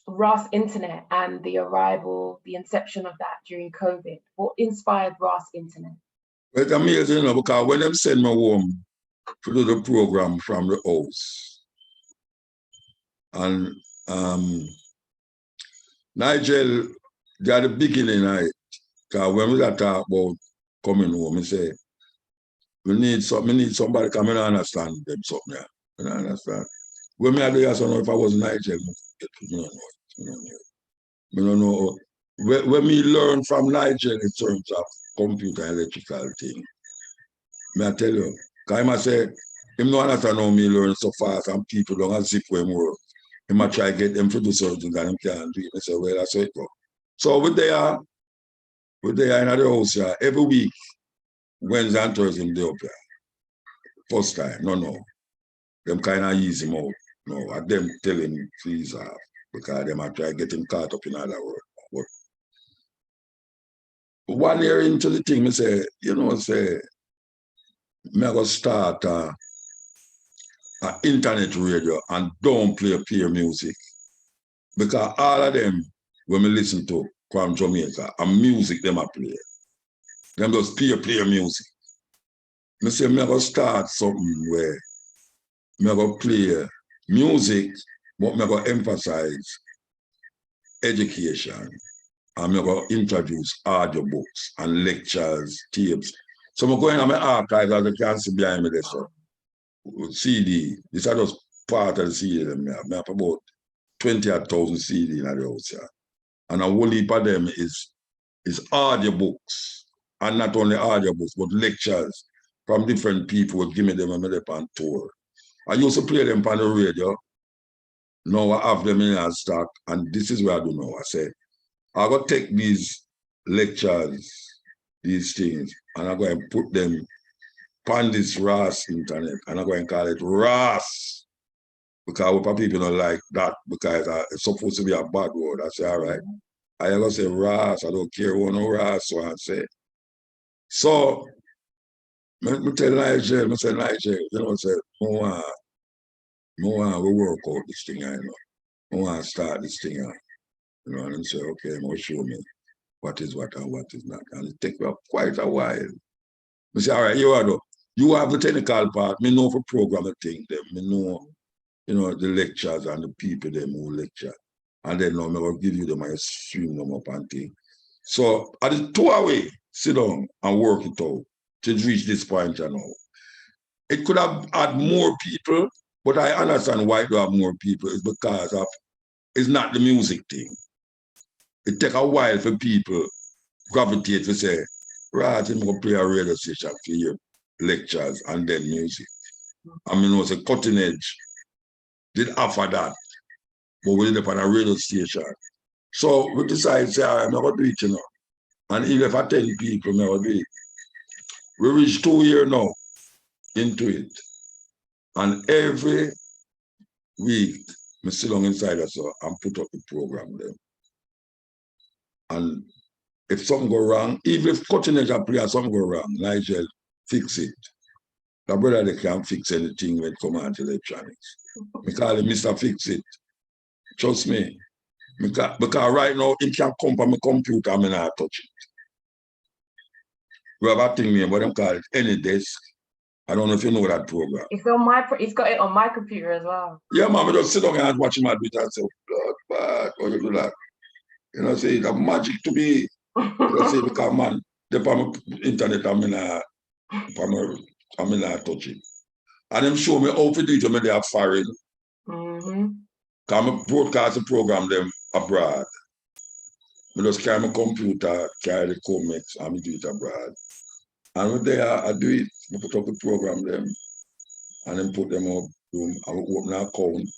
Ross Internet and the arrival, the inception of that during COVID. What inspired Ross Internet? Well, it's amazing, you know, because when they send me home to do the program from the house, and Nigel, they are the beginning of it. Because when we talk about coming home, we say, we need somebody come and understand them something. Yeah. You know, understand? When me I do yes or no, if I was Nigel, I don't know. When me learn from Nigel in terms of computer electrical thing, may I tell you, because I say, him no understand how me learn so fast and people don't zip where him work. He might try to get them to do something that him can't do it. I say, well, that's how it go. So we're there in the house here every week, Wednesday and Thursday, they up here. First time, no. Them kind of ease him out. No, and them tell him please off because them are try to get him caught up in other work. But 1 year into the thing, I say, me go start an internet radio and don't play peer music. Because all of them, when we listen to from Jamaica, and music them a play. Them just peer music. I say, me go start something where me go play music, but me go emphasize education. And me go introduce audio books and lectures, tapes. So I'm going to my archives, as you can see behind me there, so CD. This is just part of the CD. I have about 20,000 CD in the house. Yeah. And a whole heap of them is audio books. And not only audio books, but lectures from different people who give me them and I'm on tour. I used to play them on the radio. Now I have them in stock. And this is what I do now. I say, I go take these lectures, these things, and I go and put them on this RAS internet, and I go and call it RAS. Because what people don't like that, because it's supposed to be a bad word. I say, all right. I go say RAS, I don't care what no RAS, so I say. So, I tell Nigel, say, we work out this thing, I know. I want to start this thing out. And say, okay, show me what is what and what is not. And it takes quite a while. I say, all right, you have the technical part. Me know for program the thing, them. Me know, the lectures and the people them who lecture. And then now I'm going to give you them and stream them up and thing. So at the 2 away, sit down and work it out to reach this point, It could have had more people, but I understand why you have more people. It's because it's not the music thing. It takes a while for people gravitate to say, right, I'm going to play a radio station for your lectures and then music. I mean, it's a cutting edge. Did offer that, but we did it on a radio station. So we decided, say, I'm not going to do it, And even if I tell people, I'm not going to do it. We reached 2 years now into it. And every week, I sit down inside us and put up the program there. And if something go wrong, even if cutting edge play and something go wrong, Nigel fix it. The brother they can't fix anything when it comes to electronics. We call him Mr. Fix It. Trust me. Because right now, he can come from my computer and I not touch it. We have a thing name, but them call it Any Desk. I don't know if you know that program. It's got it on my computer as well. Yeah, man, I just sit down and watch him at it and say, Blood, how you do that? Say it's a magic to be. Say because man, the internet I'm not touch it. And them show me how to do it when they are foreign. Come broadcast the program them abroad. I just carry my computer, carry the comics, and I do it abroad. And when they are, I do it, I put up the program them, and then put them up. I will open an account.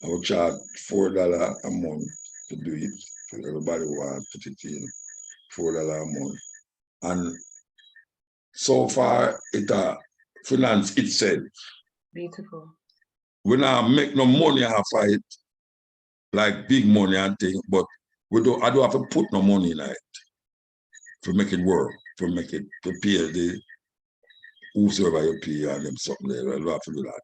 I will charge $4 a month to do it. So everybody who wants to put it in, $4 a month. And so far, it finance itself. Beautiful. We not make no money off of it, like big money and things, but I don't have to put no money in it to make it work, to pay the whosoever you pay and them something there. I don't have to do that.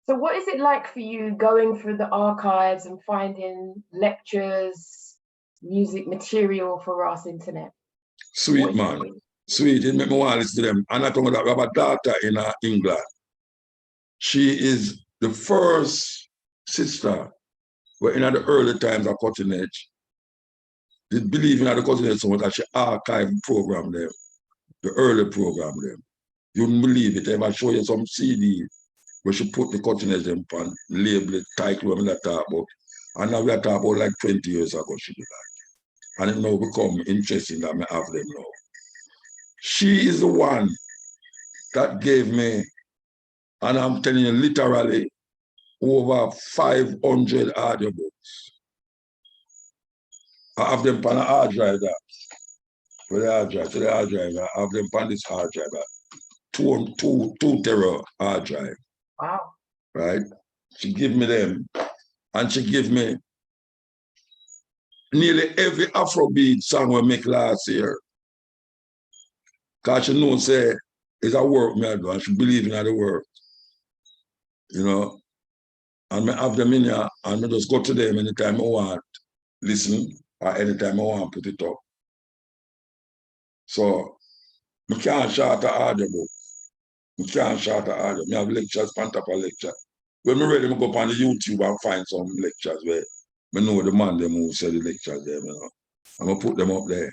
So what is it like for you going through the archives and finding lectures, music material for RAS Internet? Sweet, man. Sweet. It made me want to listen to them. And I told me that we have a daughter in England. She is the first sister where in the early times of cutting edge did believe in the cutting edge so much that she archived program them, the early program them. You wouldn't believe it. If I show you some CD where she put the cutting edge them on, label it, title when we talk about. And now we are talking about like 20 years ago she did that. And it now become interesting that I have them now. She is the one that gave me And I'm telling you, literally, over 500 audiobooks. I have them on a hard drive there. For the hard drive, I have them on this hard drive there. Two tera hard drive. Wow. Right? She give me them. And she give me nearly every Afrobeat song we make last year. Because she knows say it's a work me I do, and she believe in the work. You know. And I have them in here, and I just go to them anytime I want listen, or anytime I want put it up. So I can't short the audiobook. I can't short the audio. I have lectures, pan top of lecture. When I'm ready, I go up on the YouTube and find some lectures where I know the man them who said the lectures there, you know. I'm gonna put them up there.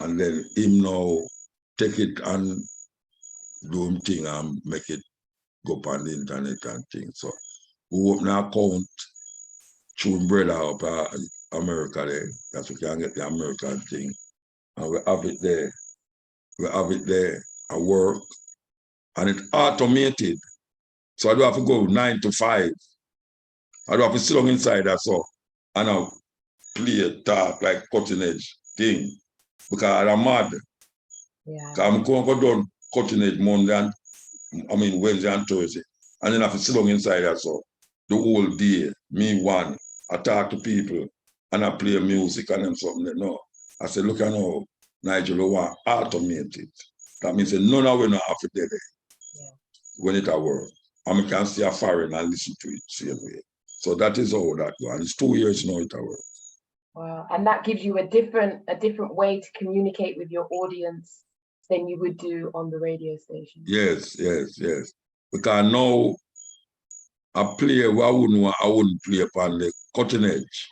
And then him now take it and do him thing and make it go up on the internet and things. So we open an account through him brother up America there. That's we can get the American thing. And we have it there. We have it there at work. And it's automated. So I don't have to go 9 to 5. I don't have to sit down inside that so and I play talk like cutting edge thing. Because I'm mad. Yeah. Because I'm going to go down cutting edge Monday and Wednesday and Thursday. And then I have to sit down inside that so the whole day, me one, I talk to people and I play music and then something. No. I said, look at now, Nigel, we want automated. That means that none of we not have to do it when it at work. And we can see a foreign and listen to it same way. So that is how that goes. And it's 2 years now it at work. Wow. And that gives you a different way to communicate with your audience than you would do on the radio station. Yes. Because now I play what I wouldn't play upon the cutting edge.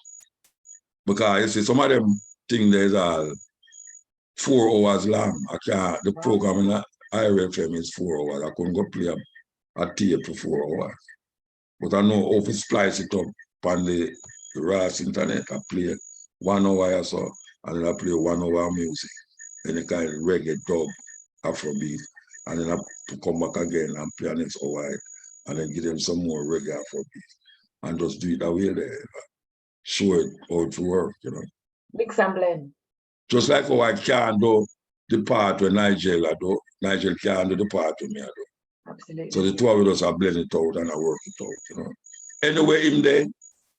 Because you see, some of them things there's all 4 hours long. I can't, the program in IRFM is 4 hours. I couldn't go play a tape for 4 hours. But I know how to splice it up on the RAS internet. I play 1 hour or so, and then I play 1 hour music. Any kind of reggae, dub, Afrobeat. And then I come back again and play the next hour, and then give them some more reggae Afrobeat. And just do it that way there. Show it how to work, you know. Mix and blend. Just like how I can't do the part where Nigel do. Nigel can't do the part with me I do. Absolutely. So the two of us are blend it out and I work it out, you know. Anywhere him there,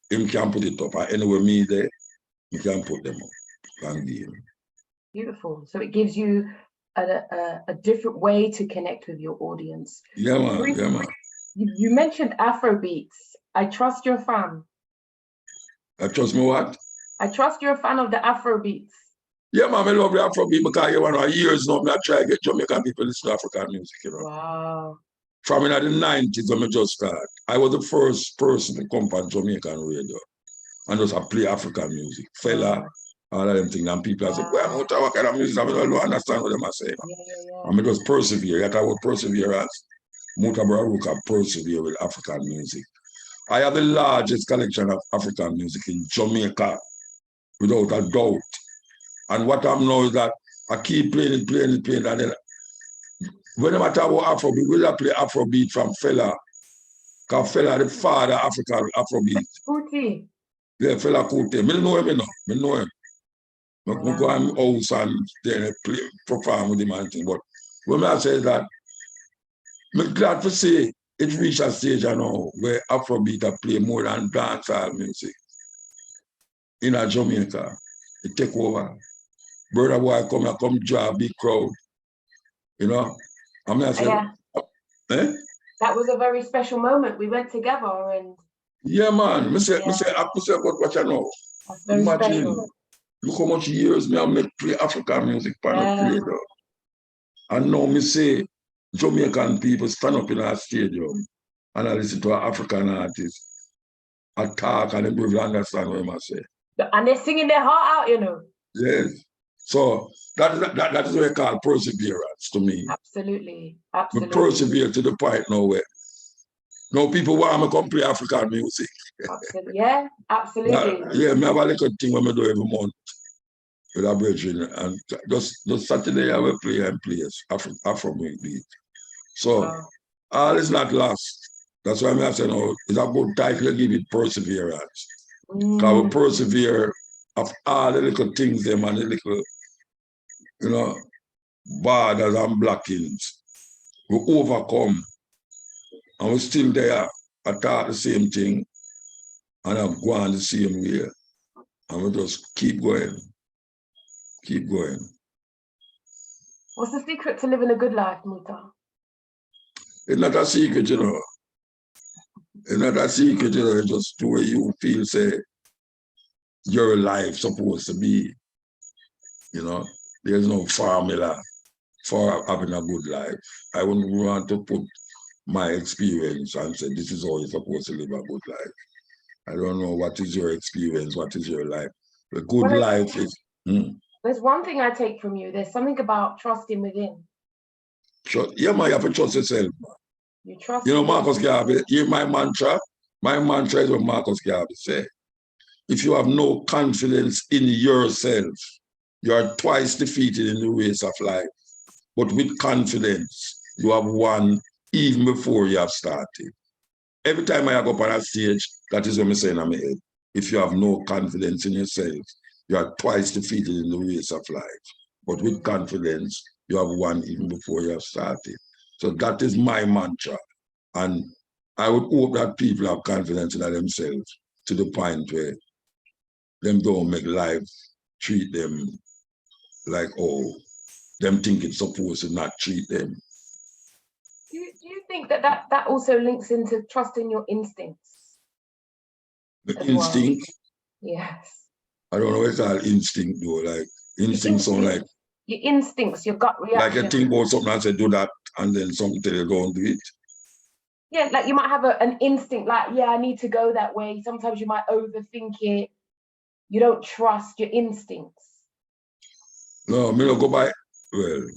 him can put it up. And anywhere me there, he can put them up and give him. Beautiful. So it gives you a different way to connect with your audience. Yeah, man. You mentioned Afrobeats. I trust you're a fan. I trust me what? I trust you're a fan of the Afrobeats. Yeah, man, I love the Afrobeat because you know, years now, I try to get Jamaican people to listen to African music, you know. Wow. From in the 90s when I just started, I was the first person to come on Jamaican radio and just play African music. Fella, all of them things, and people say, well, what kind of music? I don't understand what they are saying. Yeah. And I just persevere. Yet I would persevere as Mutabaruka persevere with African music. I have the largest collection of African music in Jamaica, without a doubt. And what I'm now is that I keep playing it, and then when I talk about Afrobeat, we'll play Afrobeat from Fela. Because Fela the father of African Afrobeat. Kuti. Yeah, Fela Kuti. I know him, I know him. I go to his house and then play, perform with him and thing. But when I say that, I'm glad to say it reached a stage now where Afrobeat play more than dancehall music. In Jamaica, it take over. Brother boy come draw a big crowd. You know? I say, That was a very special moment. We went together and yeah, man. I say what you know. That's very Imagine, special. Look how much years I make play African music play though. And now I say Jamaican people stand up in our stadium and I listen to an African artist attack and they will understand what I say. And they're singing their heart out, you know. Yes. So that is what I call perseverance to me. Absolutely. We persevere to the point now where now people want me to come play African music. Absolutely. Yeah, absolutely. I have a little thing when I do every month with a brethren, and just Saturday I will play and play Afro beat. So All is not lost. That's why I'm saying, no, it's a good title to give it perseverance. Because we persevere of all the little things them and the little, you know, borders and blockings. We overcome. And we're still there. I thought the same thing. And I'm going the same way. And we just keep going. Keep going. What's the secret to living a good life, Muta? It's not a secret, you know. It's not a secret, you know. It's just the way you feel, say, your life supposed to be. You know, there's no formula for having a good life. I wouldn't want to put my experience and say, this is how you're supposed to live a good life. I don't know what is your experience, what is your life. A good life is... There's one thing I take from you. There's something about trusting within. Yeah, man, you have to trust yourself, man. You trust. You know, Marcus Garvey, hear my mantra? My mantra is what Marcus Garvey said. If you have no confidence in yourself, you are twice defeated in the race of life. But with confidence, you have won even before you have started. Every time I go up on a stage, that is what I'm saying in my head. If you have no confidence in yourself, you are twice defeated in the race of life. But with confidence, you have won even before you have started. So that is my mantra. And I would hope that people have confidence in themselves to the point where them don't make life treat them like, oh, them think it's supposed to not treat them. Do you think that also links into trusting your instincts? The instinct? Well? Yes. I don't know what it's called instinct though. Like instinct sound like your instincts, your gut reaction. Like you think about something and say do that, and then something tell you go and do it. Yeah, like you might have an instinct, like, yeah, I need to go that way. Sometimes you might overthink it. You don't trust your instincts. No, me don't go by, well,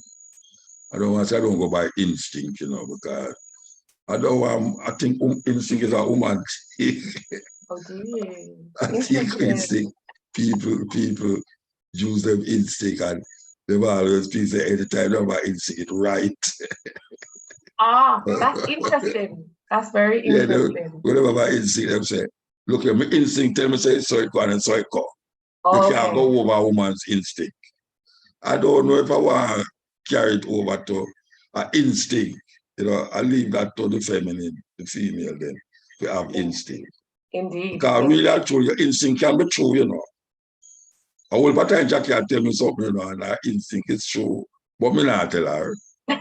I don't want to say I don't go by instinct, you know, because I think instinct is a woman. Oh, do you? I think instinct, people use them instinct and they've always been say anytime they have instinct, it's right. Ah, that's interesting. That's very interesting. Yeah, whatever my instinct, them say, look at my instinct, tell me say so it go and so it go. You can't go over a woman's instinct. I don't know if I want to carry it over to an instinct. You know, I leave that to the feminine, the female then, to have instinct. Indeed. Because really and truly, your instinct can be true, you know. A whole lot of time Jackie can tell me something, you know, and her instinct is true. But me not tell her. Me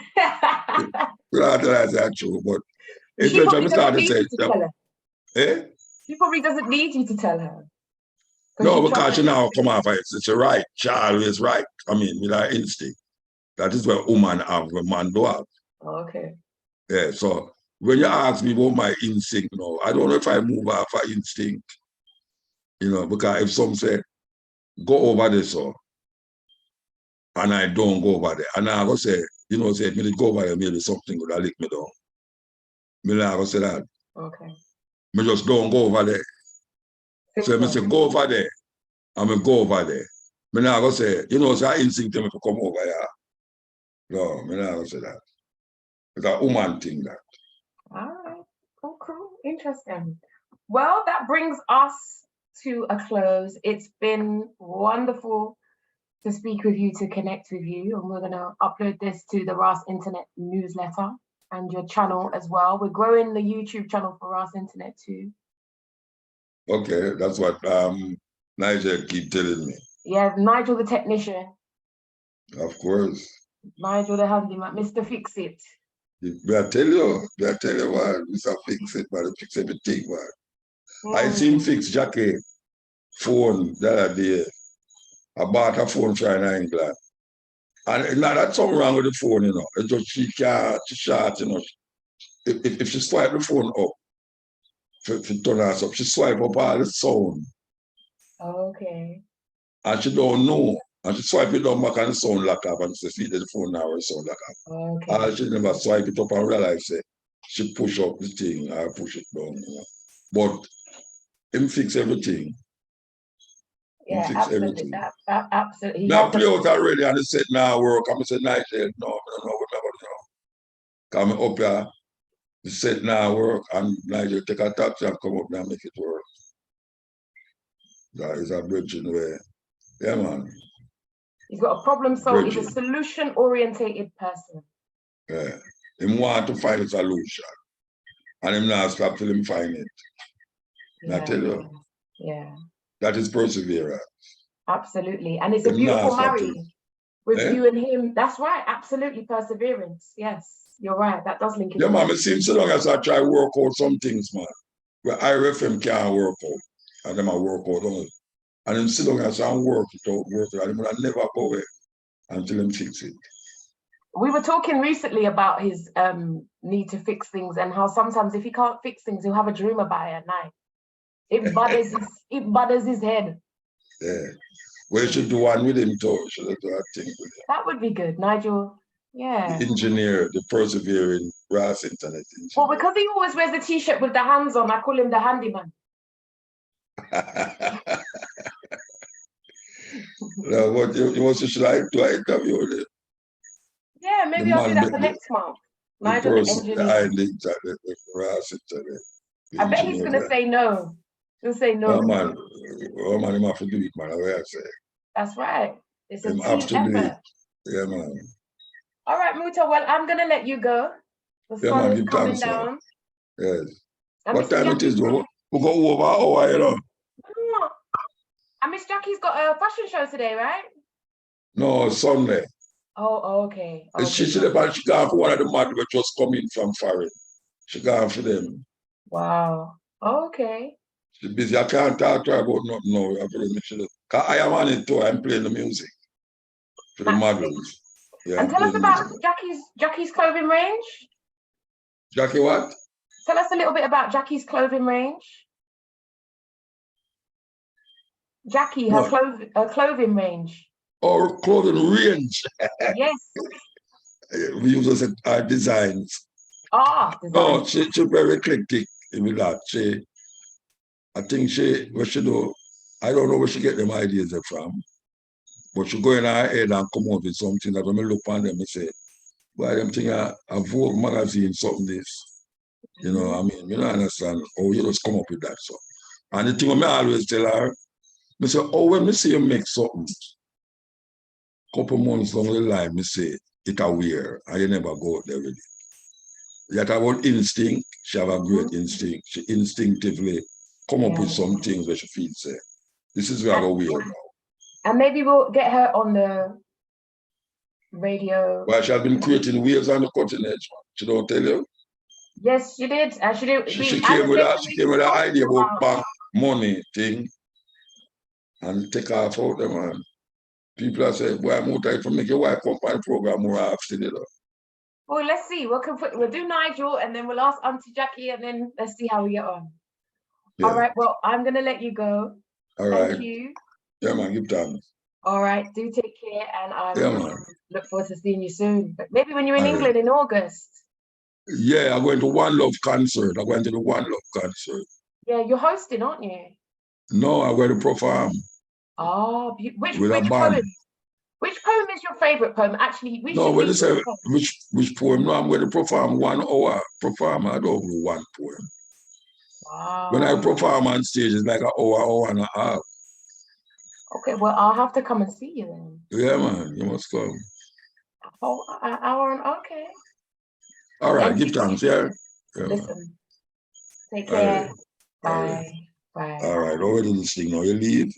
not tell her it's true, but eventually I start to say, eh? She probably doesn't need you to tell her. No, because she now come off it's right. She always right. I mean, with her instinct. That is what woman have, what man do have. Okay. Yeah, so when you ask me about my instinct, you know, I don't know if I move off of instinct, you know, because if some say, go over this, so, and I don't go over there, and I go say, you know, say, if me go over there, maybe something would have lick me down. Me not go say that. Okay. Me just don't go over there. So I say, go over there, and me go over there. Me not go say, you know, say, instinct tell me to come over here. No, me not go say that. It's a woman thing that. All right. Cool. Interesting. Well, that brings us to a close. It's been wonderful to speak with you, to connect with you, and we're going to upload this to the RAS Internet newsletter and your channel as well. We're growing the YouTube channel for RAS Internet too. Okay, that's what Nigel keep telling me. Yeah, Nigel the technician. Of course. Nigel the handyman, Mr. Fix It. I tell you what, Mr. Fix It, man, fix everything, man. I seen fix Jackie phone the other day. I bought a phone from England. And now that's something wrong with the phone, you know. It's just she shot, you know. If she swipe the phone up, if you turn her up, she swipe up all the sound. Okay. And she don't know. And she swipe it down back and the sound lock up and she see the phone now or sound lock up. Okay. And she never swipe it up and realize that she push up the thing or push it down, you know. But him fix everything. Yeah, absolutely. Absolutely. Now play out already and he said, now work. I said, nice. No, remember, you know. Come up here. He said, nah, work, and Nigel take a taxi and come up there and make it work. That is a bridging way. Yeah, man. He's got a problem solved. He's a solution-orientated person. Yeah. He want to find a solution. And him not stop till him find it. Yeah, I tell you. Yeah. That is perseverance. Absolutely. And it's a beautiful marriage with you and him. That's right. Absolutely. Perseverance. Yes, you're right. That does link it. Yeah, man. It seems so long as I try to work out some things, man. Where IRFM can't work out. And them I work out on it. And then so long as I work it out, and I never go away until them fix it. We were talking recently about his need to fix things and how sometimes if he can't fix things, he'll have a dream about it at night. It bothers his head. Yeah. Well, you should do one with him too. Should do that thing with him. That would be good, Nigel. Yeah. The engineer, the persevering brass internet engineer. Well, because he always wears the t-shirt with the hands on, I call him the handyman. No, what you want to like do I interview him? Yeah, maybe I'll do that for next month. Nigel, the engineer. The brass internet. I bet he's going to say no. He'll say no. Oh, man. Oh, man, he have to do it, man. I say. That's right. It's a team effort. Yeah, man. All right, Muta. Well, I'm going to let you go. The sun is coming down. Yes. What time it is, though? We go over an hour, you know. And Miss Jackie's got a fashion show today, right? No, Sunday. Oh, okay. She gone for one of the models which was coming from foreign. She gone for them. Wow. Okay. She's busy. I can't talk to her about nothing now. I am on it too. I'm playing the music for the models. Yeah, and tell us about Jackie's clothing range. Jackie what? Tell us a little bit about Jackie's clothing range. Jackie, her clothing range. Oh, clothing range. Yes. We use our designs. Designs. No, she's very eclectic with that. I think what she do, I don't know where she get them ideas from, but she go in her head and come out with something that when I look on them and say, why them thing a Vogue magazine, something this. You know, I mean, you don't understand how you just come up with that. So, and the thing I always tell her, I say, when I see you make something, couple months down the line, I say, it's a weird, and you never go out there with it. Yet about instinct, she have a great instinct. She instinctively come up with some things where she feels say, this is where I go weird now. And maybe we'll get her on the radio. Well, she has been creating waves on the cutting edge, man. She don't tell you? Yes, she did. She came with an idea about bank money thing and take off out there, man. People are saying, boy, I'm trying to make your wife come on the program more often, you know. Well, let's see. We'll do Nigel and then we'll ask Auntie Jackie and then let's see how we get on. Yeah. All right. Well, I'm going to let you go. All right. Thank you. Yeah, man. Give time. All right. Do take care. And I look forward to seeing you soon. But maybe when you're in England in August. Yeah, I'm going to One Love concert. I'm going to the One Love concert. Yeah, you're hosting, aren't you? No, I'm going to perform. Oh, which poem? Which poem is your favorite poem? Actually, when you say which poem, no, I'm going to perform 1 hour. I don't do one poem. Wow. When I perform on stage, it's like an hour and a half. Okay, well, I'll have to come and see you then. Yeah, man, you must come. Oh, an hour and okay. All right, give thanks, yeah. Listen, take care. Bye. Bye. All right, over to this thing now. You leave.